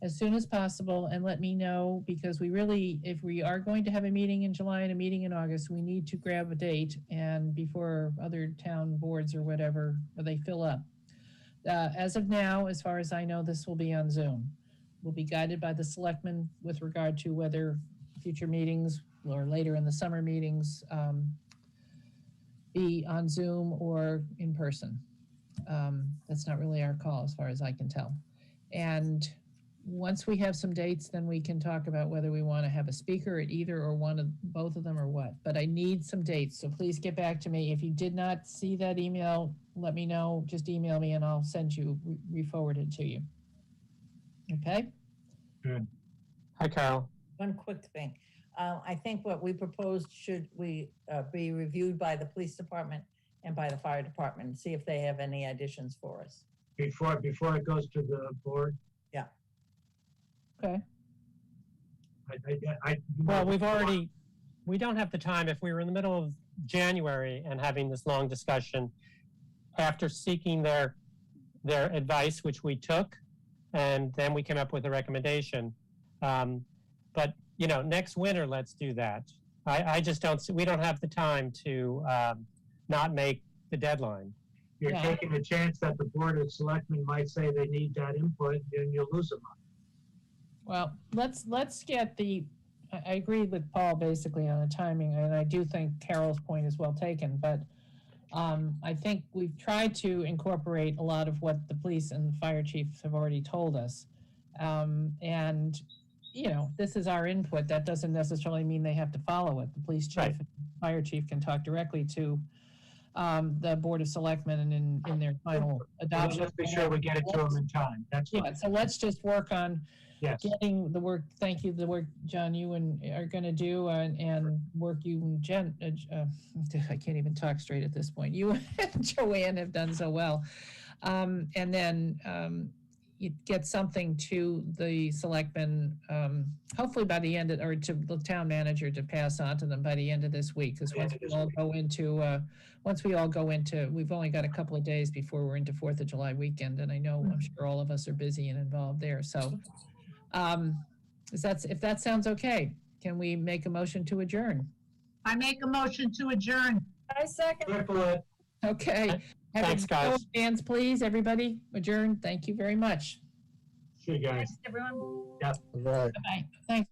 [SPEAKER 1] as soon as possible and let me know, because we really, if we are going to have a meeting in July and a meeting in August, we need to grab a date and before other town boards or whatever, they fill up. As of now, as far as I know, this will be on Zoom. We'll be guided by the selectmen with regard to whether future meetings or later in the summer meetings be on Zoom or in person. That's not really our call as far as I can tell. And once we have some dates, then we can talk about whether we want to have a speaker at either or both of them or what. But I need some dates, so please get back to me. If you did not see that email, let me know. Just email me and I'll send you, re-forward it to you. Okay?
[SPEAKER 2] Good.
[SPEAKER 3] Hi, Carol.
[SPEAKER 12] One quick thing. I think what we proposed should be reviewed by the police department and by the fire department and see if they have any additions for us.
[SPEAKER 2] Before it goes to the board?
[SPEAKER 12] Yeah.
[SPEAKER 1] Okay.
[SPEAKER 3] Well, we don't have the time. If we were in the middle of January and having this long discussion, after seeking their advice, which we took, and then we came up with a recommendation. But, next winter, let's do that. I just we don't have the time to not make the deadline.
[SPEAKER 2] You're taking a chance that the Board of Selectmen might say they need that input, and you'll lose them.
[SPEAKER 1] Well, let's get I agree with Paul basically on the timing, and I do think Carol's point is well taken, but I think we've tried to incorporate a lot of what the police and the fire chiefs have already told us. And, this is our input. That doesn't necessarily mean they have to follow it. The police chief and fire chief can talk directly to the Board of Selectmen and in their final adoption.
[SPEAKER 2] Let's be sure we get it to them in time. That's
[SPEAKER 1] yeah. So let's just work on
[SPEAKER 2] Yes.
[SPEAKER 1] getting the work, thank you, the work, John, you are going to do and work you and Jen, I can't even talk straight at this point. You and Joanne have done so well. And then you get something to the selectmen, hopefully by the end of, or to the town manager to pass on to them by the end of this week. Because once we all go into, we've only got a couple of days before we're into 4th of July weekend. And I know, I'm sure all of us are busy and involved there. So if that sounds okay, can we make a motion to adjourn?
[SPEAKER 7] I make a motion to adjourn.
[SPEAKER 4] I second.
[SPEAKER 2] Triple it.
[SPEAKER 1] Okay.
[SPEAKER 3] Thanks, guys.
[SPEAKER 1] Hands, please, everybody. Adjourn. Thank you very much.
[SPEAKER 2] See you guys.
[SPEAKER 4] Thanks, everyone.
[SPEAKER 5] Right.
[SPEAKER 1] Bye-bye. Thanks.